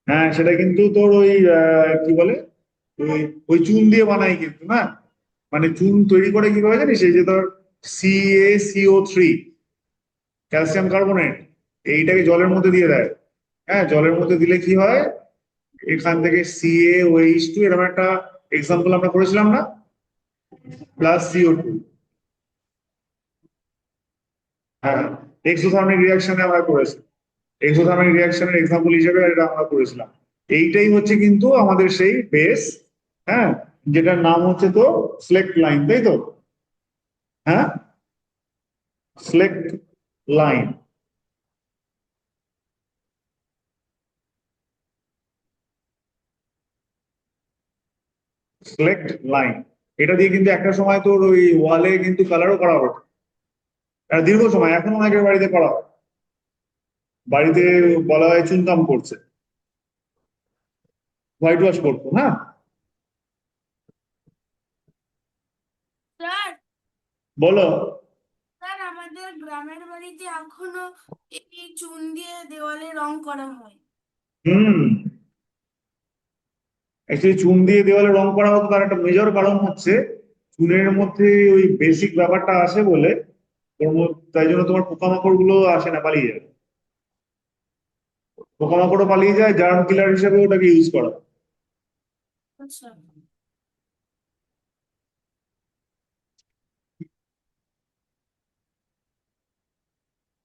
হ্যাঁ, সেটা কিন্তু তোর ওই কি বলে, ওই ওই চুন দিয়ে বানাই কিন্তু না। মানে চুন তৈরি করে কিভাবে জানিস? এই যে ধর CaCO3, ক্যালসিয়াম কার্বনেট, এইটাকে জলের মধ্যে দিয়ে দেয়। হ্যাঁ, জলের মধ্যে দিলে কি হয়, এখান থেকে CaOH2, এরকম একটা এক্সাম্পল আমরা করেছিলাম না, +CO2। হ্যাঁ, এক্সোথার্মিক রিয়াকশনে আমরা করেছি। এক্সোথার্মিক রিয়াকশনের এক্সাম্পল হিসেবে এটা আমরা করেছিলাম। এইটাই হচ্ছে কিন্তু আমাদের সেই বেস। হ্যাঁ, যেটার নাম হচ্ছে তো স্লেক্ট লাইন, তাই তো? হ্যাঁ, স্লেক্ট লাইন। স্লেক্ট লাইন, এটা দিয়ে কিন্তু একটা সময় তোর ওই ওয়ালে কিন্তু কালারও করা হতো। দীর্ঘ সময়, এখন অনেকের বাড়িতে করা হয়। বাড়িতে বলা হয় চুনকাম করছে, হোয়াইট ওয়াশ করতো। হ্যাঁ, স্যার বলো। স্যার আমাদের গ্রামের বাড়িতে এখনো এই চুন দিয়ে দেওয়ালে রং করা হয়। হুম, অ্যাকচুয়ালি চুন দিয়ে দেওয়ালে রং করা হতো, তার একটা মেজর কারণ হচ্ছে চুনের মধ্যে ওই বেসিক ব্যাপারটা আসে বলে, তাই জন্য তোমার পোকামাকড় গুলো আসে না, পালিয়ে যায়। পোকামাকড়ও পালিয়ে যায়, জার্ম কিলার হিসেবে ওটাকে ইউজ করা হয়। আচ্ছা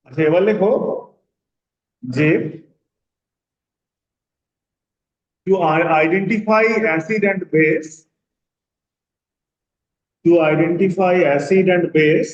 আচ্ছা, এবার লেখো যে to identify acid and base, to identify acid and base,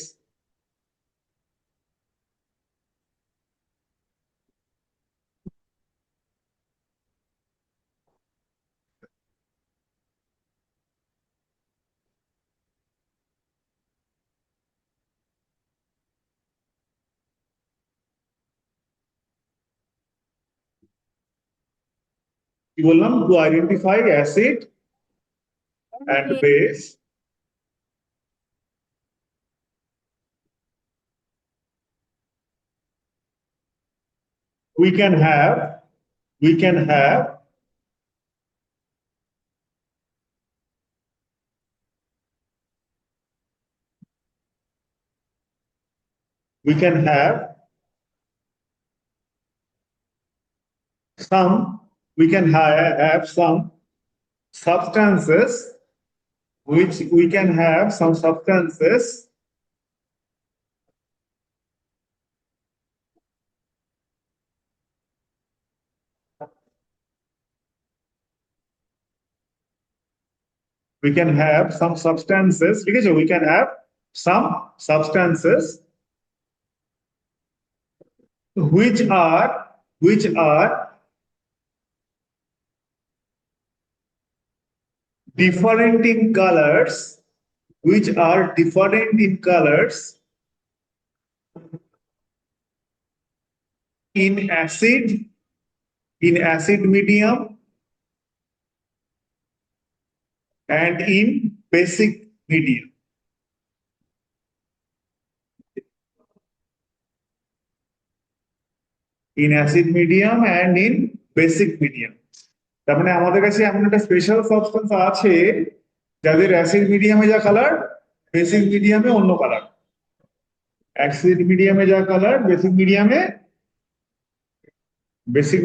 কি বললাম, to identify acid and base we can have we can have we can some have some substances which we can have some substances we can have some substances because we can have some substances which are different in colors, which are different in colors in acid medium and in basic medium. In acid medium and in basic medium. তার মানে আমাদের কাছে এমন একটা special substance আছে যাদের acid মিডিয়ামে যা কালার, বেসিক মিডিয়ামে অন্য কালার। অ্যাসিড মিডিয়ামে যা কালার, বেসিক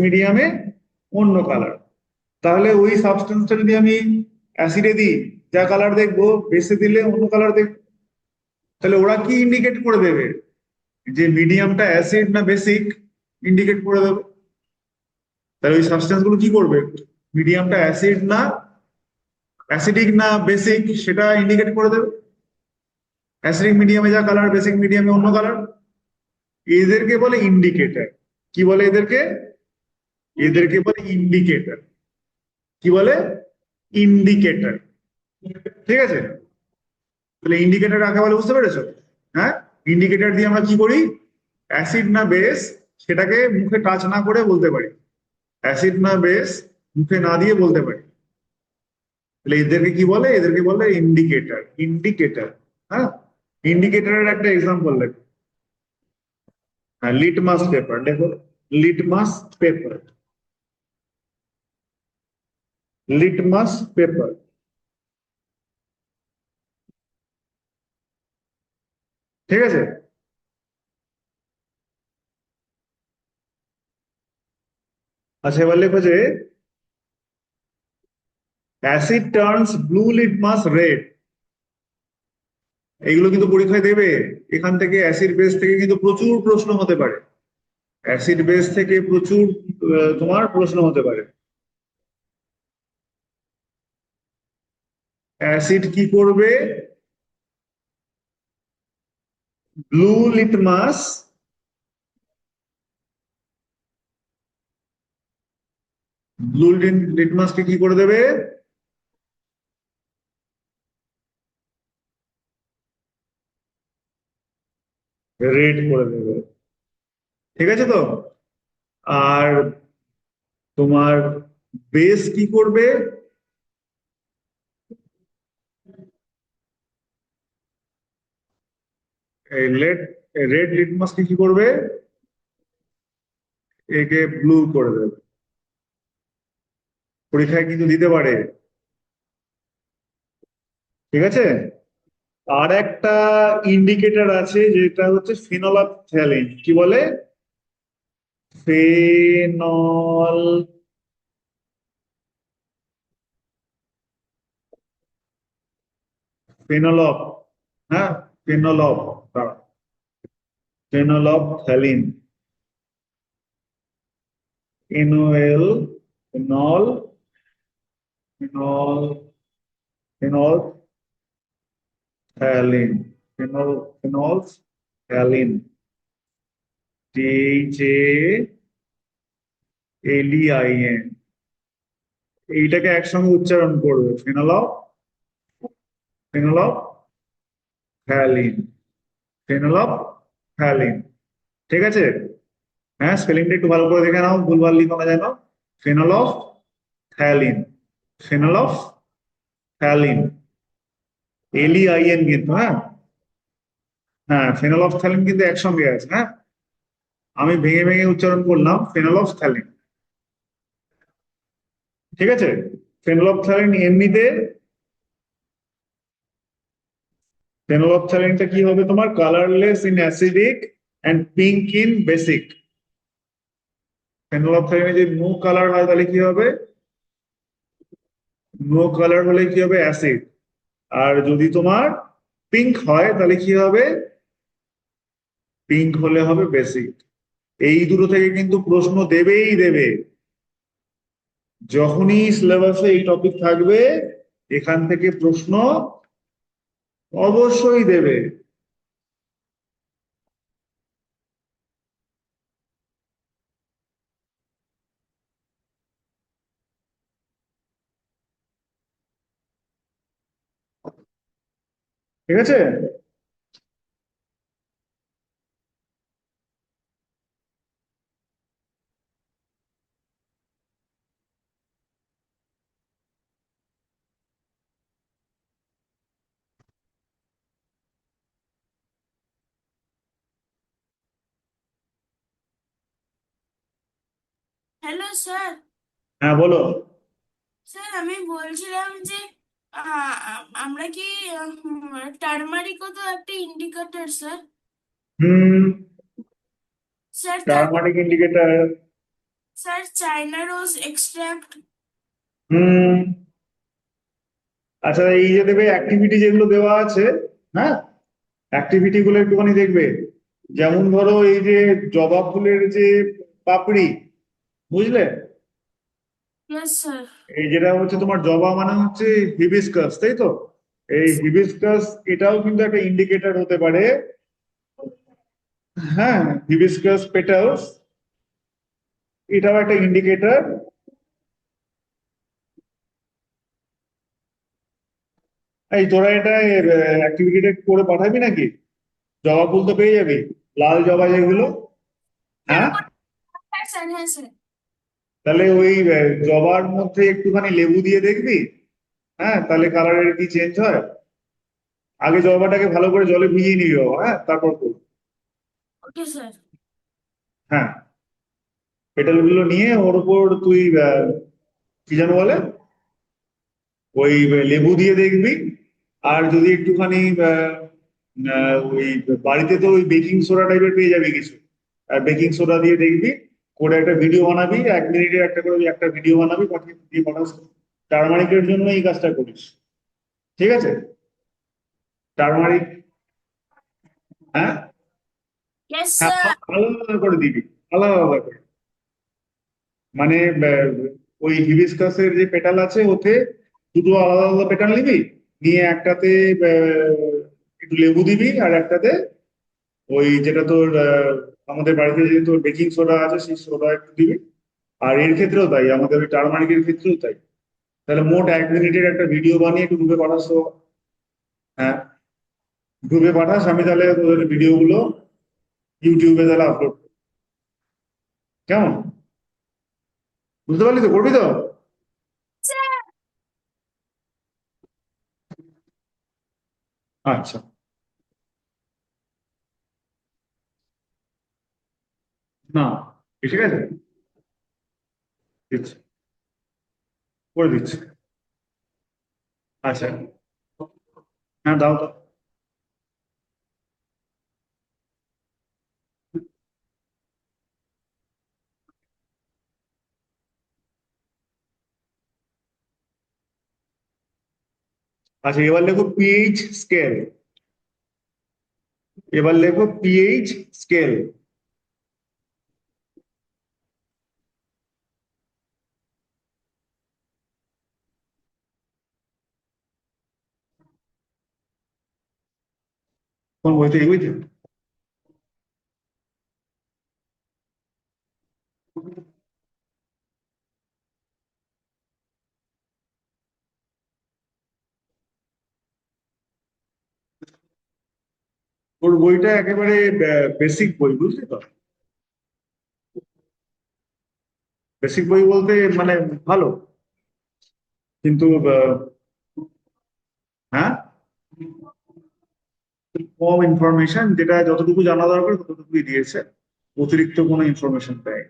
মিডিয়ামে অন্য কালার। তাহলে ওই সাবস্টেন্সটা যদি আমি অ্যাসিডে দিই যা কালার দেখবো, বেসে দিলে অন্য কালার দেখবো। তাহলে ওরা কি ইন্ডিকেট করে দেবে যে মিডিয়ামটা অ্যাসিড না বেসিক, ইন্ডিকেট করে দেবে। তাহলে ওই সাবস্টেন্স গুলো কি করবে, মিডিয়ামটা অ্যাসিডিক না বেসিক সেটা ইন্ডিকেট করে দেবে। অ্যাসিডিক মিডিয়ামে যা কালার, বেসিক মিডিয়ামে অন্য কালার। এদেরকে বলে ইন্ডিকেটর। কি বলে এদেরকে? এদেরকে বলে ইন্ডিকেটর। কি বলে? ইন্ডিকেটর। ঠিক আছে, তাহলে ইন্ডিকেটর কাকে বলে বুঝতে পেরেছো? হ্যাঁ, ইন্ডিকেটর দিয়ে আমরা কি করি, অ্যাসিড না বেস সেটাকে মুখে টাচ না করে বলতে পারি, অ্যাসিড না বেস মুখে না দিয়ে বলতে পারি। তাহলে এদেরকে কি বলে? এদেরকে বলে ইন্ডিকেটর। ইন্ডিকেটর, হ্যাঁ। ইন্ডিকেটরের একটা এক্সাম্পল দেখো, হ্যাঁ, লিটমাস পেপার। দেখো, লিটমাস পেপার, লিটমাস পেপার। ঠিক আছে, আচ্ছা এবার লেখো যে acid turns blue, litmus red. এগুলো কিন্তু পরীক্ষায় দেবে। এখান থেকে অ্যাসিড বেস থেকে কিন্তু প্রচুর প্রশ্ন হতে পারে। অ্যাসিড বেস থেকে প্রচুর তোমার প্রশ্ন হতে পারে। অ্যাসিড কি করবে, ব্লু লিটমাস, ব্লু লিটমাসকে কি করে দেবে, রেড করে দেবে। ঠিক আছে তো? আর তোমার বেস কি করবে, রেড, রেড লিটমাসকে কি করবে, একে ব্লু করে দেবে। পরীক্ষায় কিন্তু দিতে পারে। ঠিক আছে, আর একটা ইন্ডিকেটর আছে যেটা হচ্ছে ফিনোলফথ্যালিন। কি বলে? ফেনল, ফেনলফ, হ্যাঁ, ফেনলফ, ফেনলফথ্যালিন, এনওএল, ফেনল, ফেনল, ফেনলথ্যালিন, ফেনলথ্যালিন, THALEIN। এইটাকে একসঙ্গে উচ্চারণ করবে, ফেনলফথ্যালিন, ফেনলফথ্যালিন। ঠিক আছে, হ্যাঁ, স্পেলিংটা একটু ভালো করে দেখে নাও, ভুলভাল লিখো না যেন। ফেনলফ থ্যালিন, ফেনল অফ থ্যালিন, LEIN কিন্তু, হ্যাঁ। হ্যাঁ, ফেনল অফ থ্যালিন কিন্তু একসঙ্গে আছে, হ্যাঁ। আমি ভেঙে ভেঙে উচ্চারণ করলাম ফেনল অফ থ্যালিন। ঠিক আছে। ফেনল অফ থ্যালিন এমনিতে, ফেনল অফ থ্যালিনটা কি হবে তোমার? Colourless in acidic and pink in basic. ফেনল অফ থ্যালিনে যদি নো কালার হয় তাহলে কি হবে? নো কালার হলে কি হবে? অ্যাসিড। আর যদি তোমার পিঙ্ক হয় তাহলে কি হবে? পিঙ্ক হলে হবে বেসিক। এই দুটো থেকে কিন্তু প্রশ্ন দেবেই দেবে। যখনই সিলেবাসে এই টপিক থাকবে এখান থেকে প্রশ্ন অবশ্যই দেবে। ঠিক আছে। Hello sir. হ্যাঁ, বলো। স্যার আমি বলছিলাম যে আমরা কি টার্মারিকও তো একটা ইন্ডিকেটর স্যার। হুম। Sir turmeric indicator. Sir China rose extract. হুম। আচ্ছা, এই যে দেবে অ্যাক্টিভিটি যেগুলো দেওয়া আছে, হ্যাঁ, অ্যাক্টিভিটি গুলো একটুখানি দেখবে। যেমন ধরো এই যে জবা ফুলের যে পাপড়ি, বুঝলে? Yes sir. এই যেটা হচ্ছে তোমার জবা মানে হচ্ছে হিবিস্কাস, তাই তো? এই হিবিস্কাস এটাও কিন্তু একটা ইন্ডিকেটর হতে পারে। হ্যাঁ, হিবিস্কাস পেটালস এটাও একটা ইন্ডিকেটর। এই তোরা এটা অ্যাক্টিভিটিটা করে পাঠাবি নাকি? জবা ফুল তো পেয়ে যাবি, লাল জবা যেগুলো। হ্যাঁ হ্যাঁ। হ্যাঁ স্যার, হ্যাঁ স্যার। তাহলে ওই জবার মধ্যে একটুখানি লেবু দিয়ে দেখবি, হ্যাঁ, তাহলে কালারের কি চেঞ্জ হয়। আগে জবাটাকে ভালো করে জলে ভিজিয়ে নিবি বাবা, হ্যাঁ, তারপর করবি। Okay sir. হ্যাঁ, পেটাল গুলো নিয়ে ওর উপর তুই কি যেন বলে, ওই লেবু দিয়ে দেখবি। আর যদি একটুখানি ওই বাড়িতে তো ওই বেকিং সোডা টাইপের পেয়ে যাবি কিছু, আর বেকিং সোডা দিয়ে দেখবি, করে একটা ভিডিও বানাবি, 1 মিনিটের একটা করে একটা ভিডিও বানাবি, পাঠিয়ে দিয়ে পাঠাস। টার্মারিকের জন্য এই কাজটা করিস। ঠিক আছে। টার্মারিক। হ্যাঁ। ইয়েস হ্যাঁ, স্যার। আলাদা আলাদা করে দিবি, আলাদা আলাদা করে। মানে ওই হিবিস্কাসের যে পেটাল আছে ওতে দুটো আলাদা আলাদা পেটাল নিবি, নিয়ে একটাতে একটু লেবু দিবি, আর একটাতে ওই যেটা তোর আমাদের বাড়িতে যে তোর বেকিং সোডা আছে সেই সোডা একটু দিবি। আর এর ক্ষেত্রেও তাই, আমাদের ওই টার্মারিকের ক্ষেত্রেও তাই। তাহলে মোট 1 মিনিটের একটা ভিডিও বানিয়ে একটু গ্রুপে পাঠাস তো। হ্যাঁ, গ্রুপে পাঠাস, আমি তাহলে তোদের ভিডিও গুলো ইউটিউবে তাহলে আপলোড। কেমন? বুঝতে পারলি তো? করবি তো? আচ্ছা। না, ঠিক আছে, দিচ্ছি, করে দিচ্ছি। আচ্ছা। হ্যাঁ, দাও তো। আচ্ছা, এবার লেখো পিএইচ স্কেল। এবার লেখো পিএইচ স্কেল। কোন বইতে? এই বইতে? ওর বইটা একেবারে বেসিক বই, বুঝলি তো? বেসিক বই বলতে মানে ভালো। কিন্তু হ্যাঁ, কম ইনফরমেশন, যেটা যতটুকু জানা দরকার ততটুকুই দিয়েছে, অতিরিক্ত কোনো ইনফরমেশন দেয়।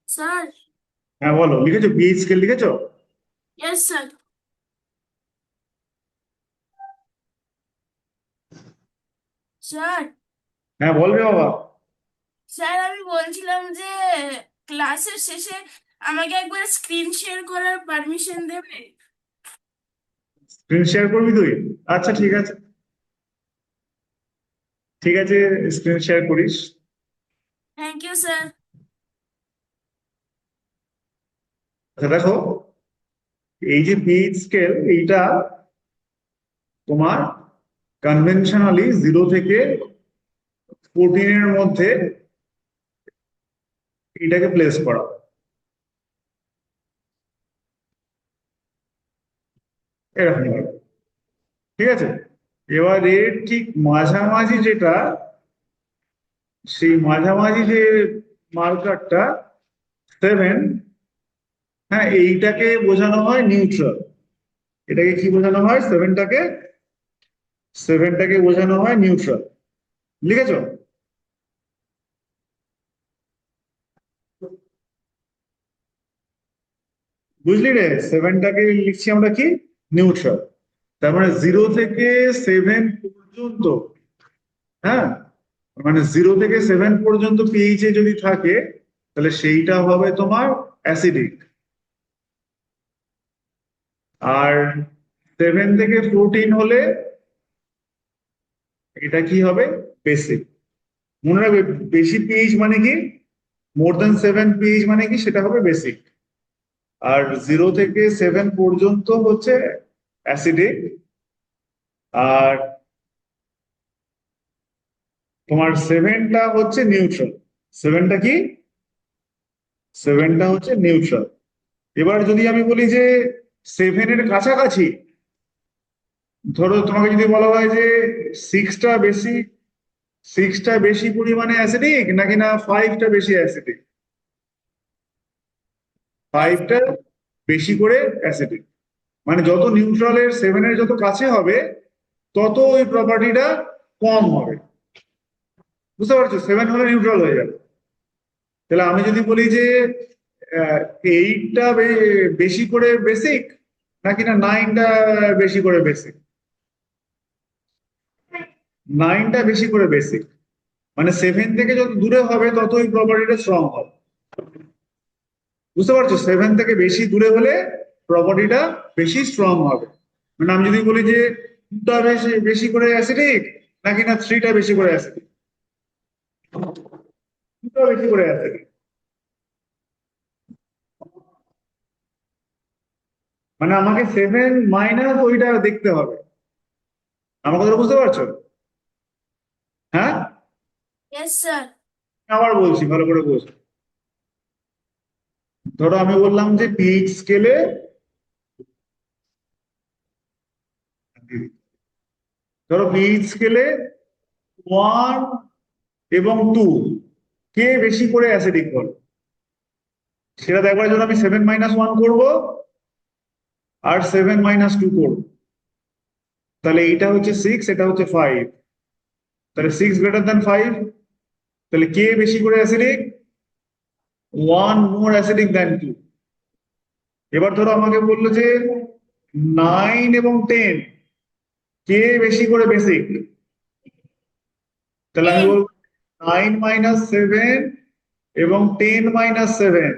স্যার। হ্যাঁ বলো, লিখেছো? পিএইচ স্কেল লিখেছো? Yes sir. স্যার। হ্যাঁ বলবে বাবা। স্যার আমি বলছিলাম যে ক্লাসের শেষে আমাকে একবার স্ক্রিন শেয়ার করার পারমিশন দেবে? স্ক্রিন শেয়ার করবি তুই? আচ্ছা ঠিক আছে, ঠিক আছে, স্ক্রিন শেয়ার করিস। Thank you sir. আচ্ছা দেখো, এই যে পিএইচ স্কেল, এইটা তোমার কনভেনশনালি 0 থেকে 14 এর মধ্যে এটাকে প্লেস করা হয়। এরকম ভাবে, ঠিক আছে? এবার এর ঠিক মাঝামাঝি যেটা, সেই মাঝামাঝি যে মার্কারটা 7, হ্যাঁ, এইটাকে বোঝানো হয় নিউট্রাল। এটাকে কি বোঝানো হয়? সেভেনটাকে বোঝানো হয় নিউট্রাল। লিখেছো? বুঝলি রে? সেভেনটাকে লিখছি আমরা কি? নিউট্রাল। তার মানে 0 থেকে 7 পর্যন্ত, হ্যাঁ, মানে 0 থেকে 7 পর্যন্ত পিএইচ এ যদি থাকে, তাহলে সেইটা হবে তোমার অ্যাসিডিক। আর 7 থেকে 14 হলে এটা কি হবে? বেসিক। মনে রাখবে, বেশি পিএইচ মানে কি, মোর দ্যান 7 পিএইচ মানে কি, সেটা হবে বেসিক। আর 0 থেকে 7 পর্যন্ত হচ্ছে অ্যাসিডিক। আর তোমার সেভেনটা হচ্ছে নিউট্রাল। সেভেনটা কি? সেভেনটা হচ্ছে নিউট্রাল। এবার যদি আমি বলি যে 7-এর কাছাকাছি, ধরো তোমাকে যদি বলা হয় যে সিক্সটা বেশি, সিক্সটা বেশি পরিমাণে অ্যাসিডিক নাকি না ফাইভটা বেশি অ্যাসিডিক? ফাইভটা বেশি করে অ্যাসিডিক। মানে যত নিউট্রালের 7-এর যত কাছে হবে, তত ওই প্রপার্টিটা কম হবে। বুঝতে পারছো? 7 হলে নিউট্রাল হয়ে যাবে। তাহলে আমি যদি বলি যে এইটটা বেশি করে বেসিক, নাকি না নাইনটা বেশি করে বেসিক? নাইনটা বেশি করে বেসিক। মানে 7 থেকে যত দূরে হবে তত ওই প্রপার্টিটা স্ট্রং হবে। বুঝতে পারছো? 7 থেকে বেশি দূরে হলে প্রপার্টিটা বেশি স্ট্রং হবে। মানে আমি যদি বলি যে টুটা বেশি বেশি করে অ্যাসিডিক, নাকি না থ্রিটা বেশি করে অ্যাসিডিক? টুটা বেশি করে অ্যাসিডিক। মানে আমাকে 7 - ওইটা দেখতে হবে। আমার কথা বুঝতে পারছো? হ্যাঁ, ইয়েস স্যার। আবার বলছি, ভালো করে বলছি। ধরো আমি বললাম যে পিএইচ স্কেলে, ধরো পিএইচ স্কেলে 1 এবং 2 কে বেশি করে অ্যাসিডিক বলে, সেটা দেখবার জন্য আমি 7 - 1 করবো আর 7 - 2 করবো। তাহলে এইটা হচ্ছে 6, এটা হচ্ছে 5। তাহলে 6 > 5। তাহলে কে বেশি করে অ্যাসিডিক? 1 more acidic than 2। এবার ধরো আমাকে বললো যে 9 এবং 10 কে বেশি করে বেসিক। তাহলে আমি 10। বলবো 9 - 7 এবং 10 - 7,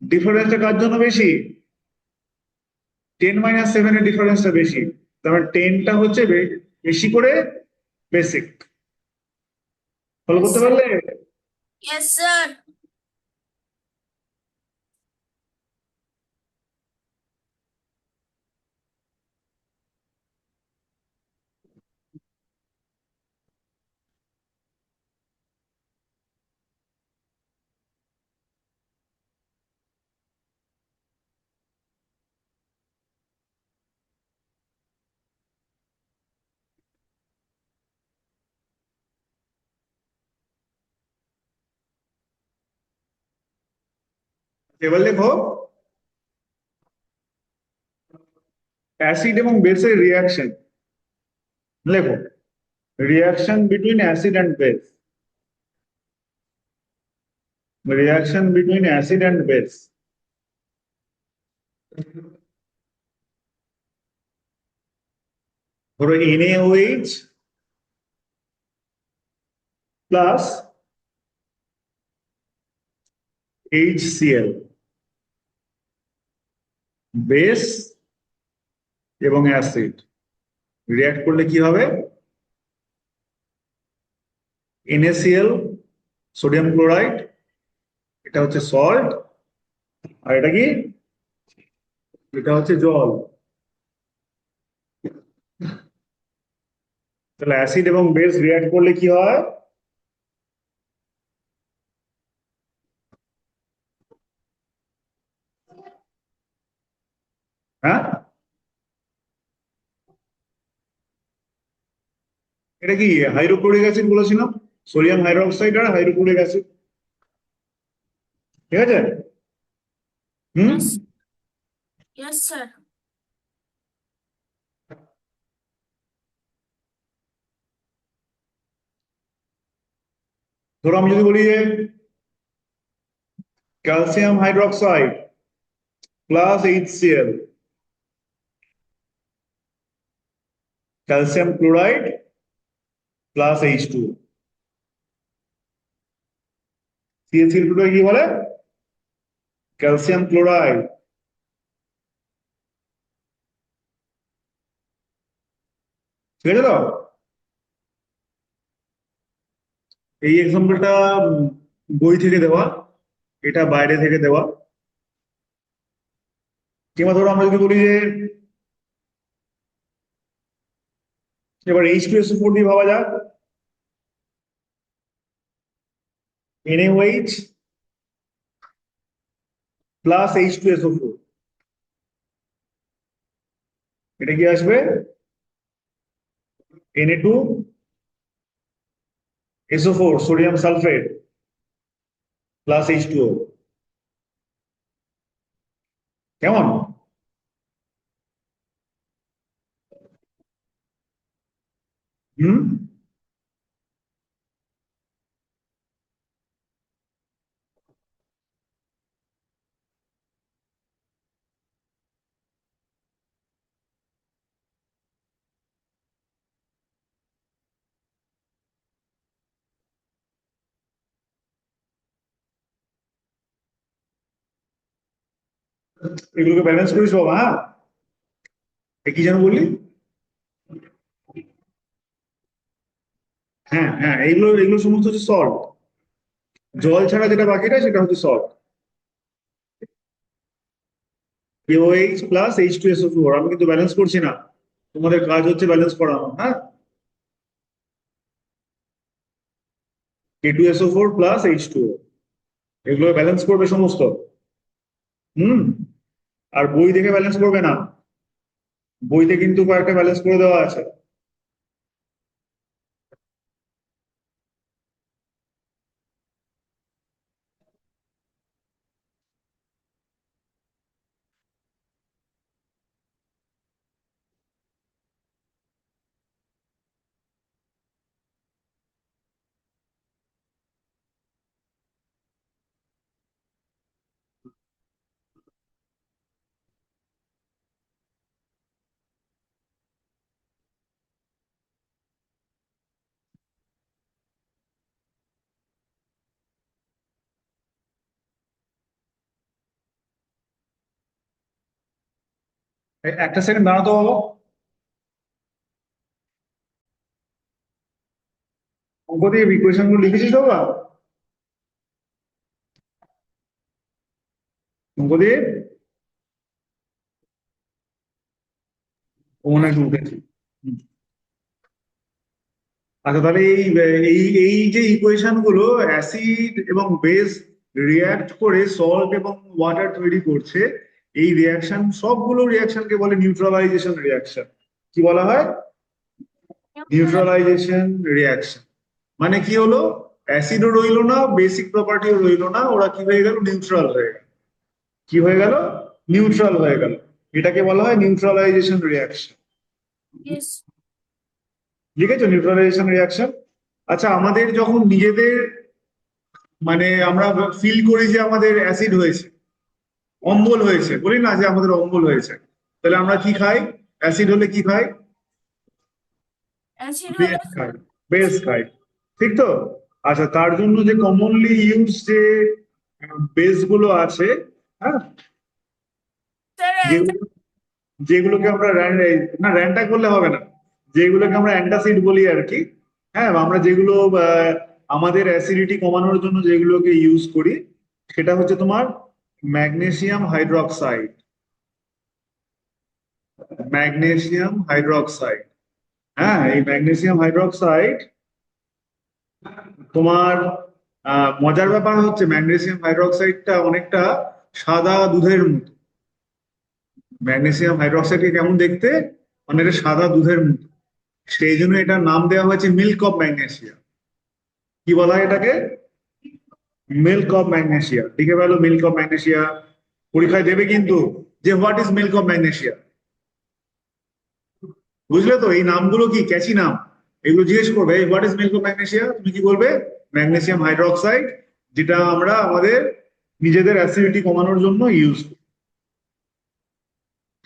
ডিফারেন্সটা কার জন্য বেশি? 10 - 7 এর ডিফারেন্সটা বেশি। তারপর টেনটা হচ্ছে বেশি করে বেসিক। ফলো ইয়েস করতে স্যার। পারলে? Yes sir. এবার লেখো অ্যাসিড এবং বেসের রিয়াকশন। লেখো reaction between acid and base. Reaction between acid and base. ধরো NaOH প্লাস HCl, বেস এবং অ্যাসিড রিয়াক্ট করলে কি হবে? NaCl, সোডিয়াম ক্লোরাইড, এটা হচ্ছে সল্ট, আর এটা কি? এটা হচ্ছে জল। তাহলে অ্যাসিড এবং বেস রিয়াক্ট করলে কি হয়? হ্যাঁ, এটা কি হাইড্রোক্লোরিক অ্যাসিড বলেছিলাম, সোডিয়াম হাইড্রোক্সাইড আর হাইড্রোক্লোরিক অ্যাসিড, ঠিক আছে? হুম। Yes, yes, sir. ধরো আমি যদি বলি যে calcium hydroxide plus HCl, calcium chloride plus H2, CaCl2 কি বলে? Calcium chloride. ঠিক আছে তো? এই এক্সাম্পলটা বই থেকে দেওয়া, এটা বাইরে থেকে দেওয়া। কিংবা ধরো আমরা যদি বলি যে এবার H2SO4 দিয়ে ভাবা যাক, NaOH প্লাস H2SO4, এটা কি আসবে? Na2SO4, sodium sulphate plus H2O। কেমন? হুম। এগুলোকে ব্যালেন্স করিস বাবা, হ্যাঁ। এ কি যেন বললি? হ্যাঁ হ্যাঁ, এগুলো এগুলো সমস্ত হচ্ছে সল্ট। জল ছাড়া যেটা বাকিটা সেটা হচ্ছে সল্ট। KOH প্লাস H2SO4, আমি কিন্তু ব্যালেন্স করছি না, তোমাদের কাজ হচ্ছে ব্যালেন্স করানো, হ্যাঁ। K2SO4 প্লাস H2O, এগুলো ব্যালেন্স করবে সমস্ত। হুম। আর বই দেখে ব্যালেন্স করবে না, বইতে কিন্তু কয়েকটা ব্যালেন্স করে দেওয়া আছে। একটা সেকেন্ড দাঁড়াতো বাবা। অঙ্ক দিয়ে ইকুয়েশন গুলো লিখেছিস তো বাবা? অঙ্ক দিয়ে ও মনে হয় উঠেছে। হুম। আচ্ছা, তাহলে এই এই এই যে ইকুয়েশন গুলো অ্যাসিড এবং বেস রিয়াক্ট করে সল্ট এবং ওয়াটার তৈরি করছে, এই রিয়াকশন সবগুলো রিয়াকশনকে বলে নিউট্রালাইজেশন রিয়াকশন। কি বলা হয়? Neutralisation reaction. মানে কি হলো? অ্যাসিডও রইলো না, বেসিক প্রপার্টিও রইলো না, ওরা কি হয়ে গেল? নিউট্রাল হয়ে গেল। কি হয়ে গেল? নিউট্রাল হয়ে গেল। এটাকে বলা হয় নিউট্রালাইজেশন রিয়াকশন। ইয়েস। লিখেছো নিউট্রালাইজেশন রিয়াকশন? আচ্ছা, আমাদের যখন নিজেদের মানে আমরা ফিল করি যে আমাদের অ্যাসিড হয়েছে, অম্বল হয়েছে, বলি না যে আমাদের অম্বল হয়েছে, তাহলে আমরা কি খাই? অ্যাসিড হলে কি খাই? অ্যাসিড হলে বেস খাই। বেস খাই, ঠিক তো? আচ্ছা, তার জন্য যে কমনলি ইউজ যে বেস গুলো আছে, হ্যাঁ, স্যার যেগুলো যেগুলোকে আমরা না র্যান্টাক বললে হবে না, যেগুলোকে আমরা অ্যান্টাসিড বলি আর কি। হ্যাঁ, আমরা যেগুলো আমাদের অ্যাসিডিটি কমানোর জন্য যেগুলোকে ইউজ করি, সেটা হচ্ছে তোমার ম্যাগনেসিয়াম হাইড্রোক্সাইড। ম্যাগনেসিয়াম হাইড্রোক্সাইড, হ্যাঁ, এই ম্যাগনেসিয়াম হাইড্রোক্সাইড তোমার মজার ব্যাপার হচ্ছে ম্যাগনেসিয়াম হাইড্রোক্সাইডটা অনেকটা সাদা দুধের মতো। ম্যাগনেসিয়াম হাইড্রোক্সাইডকে কেমন দেখতে? অনেকটা সাদা দুধের মতো। সেই জন্য এটার নাম দেওয়া হয়েছে মিল্ক অফ ম্যাগনেসিয়া। কি বলা হয় এটাকে? Milk of magnesia. লিখে ফেলো মিল্ক অফ ম্যাগনেসিয়া। পরীক্ষায় দেবে কিন্তু যে what is milk of magnesia. বুঝলে তো? এই নামগুলো কি ক্যাচি নাম? এগুলো জিজ্ঞেস করবে what is milk of magnesia, তুমি কি বলবে? ম্যাগনেসিয়াম হাইড্রোক্সাইড, যেটা আমরা আমাদের নিজেদের অ্যাসিডিটি কমানোর জন্য ইউজ করি।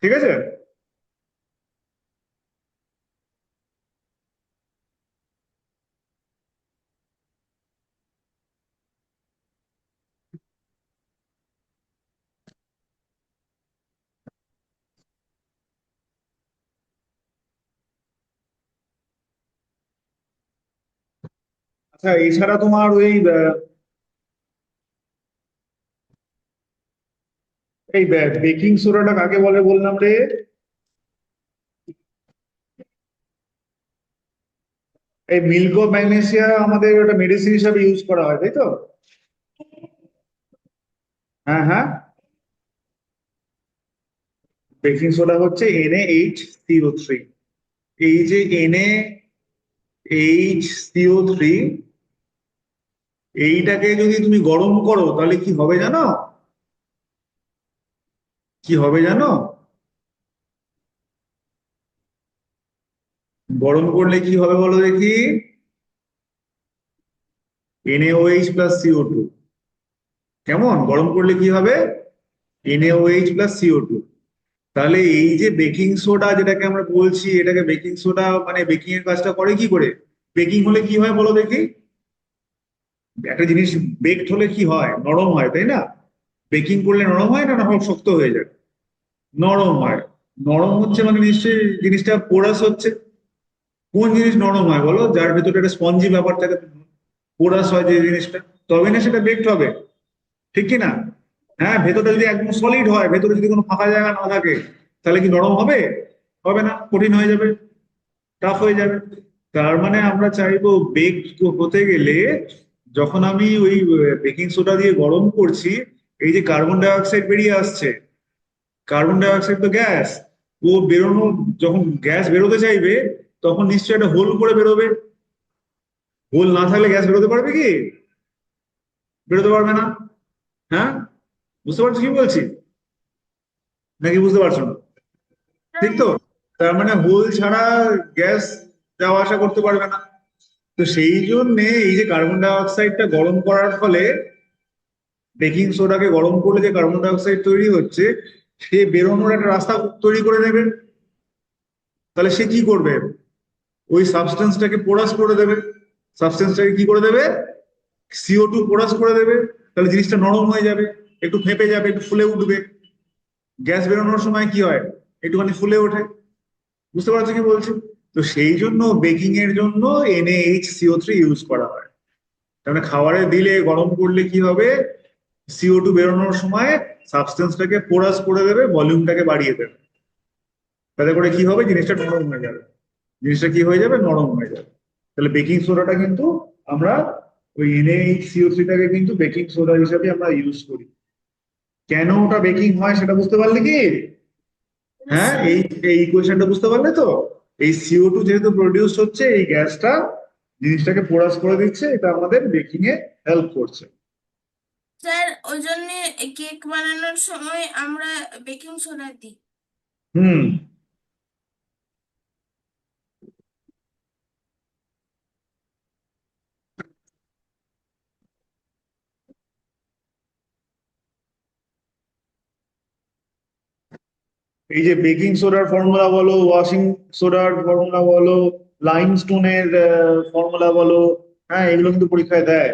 ঠিক আছে? আচ্ছা, এছাড়া তোমার ওই এই বেকিং সোডাটা কাকে বলে বললাম রে? এই মিল্ক অফ ম্যাগনেসিয়া আমাদের ওটা মেডিসিন হিসাবে ইউজ করা হয়, তাই তো? হ্যাঁ, হ্যাঁ। বেকিং সোডা হচ্ছে NaHCO3। এই যে NaHCO3, এইটাকে যদি তুমি গরম করো তাহলে কি হবে জানো? কি হবে জানো? গরম করলে কি হবে বলো দেখি? NaOH+CO2। কেমন গরম করলে কি হবে? NaOH+CO2। তাহলে এই যে বেকিং সোডা যেটাকে আমরা বলছি, এটাকে বেকিং সোডা মানে বেকিং এর কাজটা করে কি করে? বেকিং হলে কি হয় বলো দেখি? একটা জিনিস বেকড হলে কি হয়? নরম হয়, তাই না? বেকিং করলে নরম হয় না, না হয় শক্ত হয়ে যায়? নরম হয়। নরম হচ্ছে মানে নিশ্চয়ই জিনিসটা পোরাস হচ্ছে। কোন জিনিস নরম হয় বলো? যার ভেতরে একটা স্পঞ্জি ব্যাপার থাকে, পোরাস হয় যে জিনিসটা, তবে না সেটা বেকড হবে। ঠিক কি না? হ্যাঁ, ভেতরটা যদি একদম সলিড হয়, ভেতরে যদি কোনো ফাঁকা জায়গা না থাকে, তাহলে কি নরম হবে? হবে না, কঠিন হয়ে যাবে, টাফ হয়ে যাবে। তার মানে আমরা চাইবো বেক হতে গেলে, যখন আমি ওই বেকিং সোডা দিয়ে গরম করছি, এই যে কার্বন ডাই অক্সাইড বেরিয়ে আসছে, কার্বন ডাই অক্সাইড তো গ্যাস, ও বেরোনো, যখন গ্যাস বেরোতে চাইবে, তখন নিশ্চয়ই একটা হোল করে বেরোবে। হোল না থাকলে গ্যাস বেরোতে পারবে কি? বেরোতে পারবে না। হ্যাঁ, বুঝতে পারছো কি বলছি? নাকি বুঝতে পারছো না? ঠিক তো? তার মানে হোল ছাড়া গ্যাস যাওয়া আসা করতে পারবে না। তো সেই জন্য এই যে কার্বন ডাই অক্সাইডটা গরম করার ফলে, বেকিং সোডাকে গরম করলে যে কার্বন ডাই অক্সাইড তৈরি হচ্ছে, সে বেরোনোর একটা রাস্তা তৈরি করে দেবে। তাহলে সে কি করবে? ওই সাবস্টেন্সটাকে পোরাস করে দেবে। সাবস্টেন্সটাকে কি করে দেবে? CO2 পোরাস করে দেবে। তাহলে জিনিসটা নরম হয়ে যাবে, একটু ফেঁপে যাবে, একটু ফুলে উঠবে। গ্যাস বেরোনোর সময় কি হয়? একটুখানি ফুলে ওঠে। বুঝতে পারছো কি বলছি? তো সেই জন্য বেকিং এর জন্য NaHCO3 ইউজ করা হয়। তার মানে খাবারে দিলে, গরম করলে কি হবে? CO2 বেরোনোর সময় সাবস্টেন্সটাকে পোরাস করে দেবে, ভলিউমটাকে বাড়িয়ে দেবে। তাতে করে কি হবে? জিনিসটা নরম হয়ে যাবে। জিনিসটা কি হয়ে যাবে? নরম হয়ে যাবে। তাহলে বেকিং সোডাটা কিন্তু আমরা ওই NaHCO3টাকে কিন্তু বেকিং সোডা হিসাবে আমরা ইউজ করি। কেন ওটা বেকিং হয় সেটা বুঝতে পারলে কি? হ্যাঁ, স্যার। এই এই ইকুয়েশনটা বুঝতে পারলে তো? এই CO2 যেহেতু প্রডিউস হচ্ছে, এই গ্যাসটা জিনিসটাকে পোরাস করে দিচ্ছে, এটা আমাদের বেকিং এ হেল্প করছে। স্যার ওই জন্য কেক বানানোর সময় আমরা বেকিং সোডা দিই। হুম। এই যে বেকিং সোডার ফর্মুলা বলো, ওয়াশিং সোডার ফর্মুলা বলো, লাইমস্টোনের ফর্মুলা বলো, হ্যাঁ এগুলো কিন্তু পরীক্ষায় দেয়।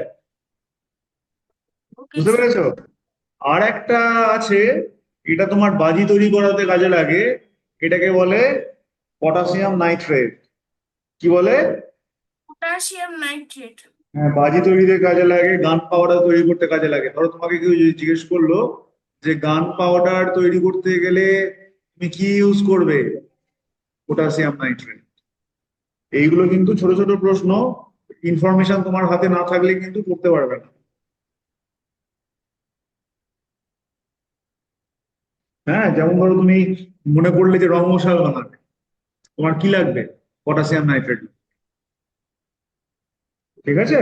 ওকে বুঝতে স্যার। পেরেছো? আর একটা আছে, এটা তোমার বাজি তৈরি করাতে কাজে লাগে, এটাকে বলে পটাশিয়াম নাইট্রেট। কি বলে? Potassium nitrate. হ্যাঁ, বাজি তৈরিতে কাজে লাগে, গান পাউডার তৈরি করতে কাজে লাগে। ধরো তোমাকে কেউ যদি জিজ্ঞেস করলো যে গান পাউডার তৈরি করতে গেলে তুমি কি ইউজ করবে, পটাশিয়াম নাইট্রেট। এইগুলো কিন্তু ছোট ছোট প্রশ্ন, ইনফরমেশন তোমার হাতে না থাকলে কিন্তু করতে পারবে না। হ্যাঁ, যেমন ধরো তুমি মনে করলে যে রং মশাল বানাবে, তোমার কি লাগবে? Potassium nitrate. ঠিক আছে।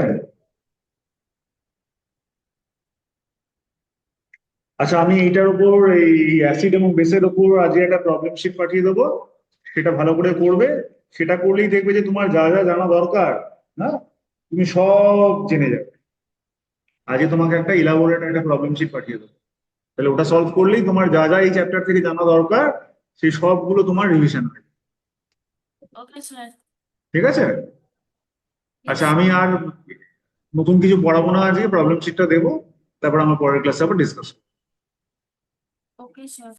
আচ্ছা, আমি এইটার উপর, এই অ্যাসিড এবং বেসের উপর আজকে একটা প্রবলেম শিট পাঠিয়ে দেবো, সেটা ভালো করে করবে। সেটা করলেই দেখবে যে তোমার যা যা জানা দরকার, না, তুমি সব জেনে যাবে। আজকে তোমাকে একটা ইলাবোরেট একটা প্রবলেম শিট পাঠিয়ে দেবো, তাহলে ওটা সলভ করলেই তোমার যা যা এই চ্যাপ্টার থেকে জানা দরকার সেই সবগুলো তোমার রিভিশন হয়ে যাবে। Okay sir. ঠিক আছে। ইয়েস। আচ্ছা, আমি আর নতুন কিছু পড়াবো না, আজকে প্রবলেম শিটটা দেবো, তারপর আমরা পরের ক্লাসে আবার ডিসকাস। Okay sir.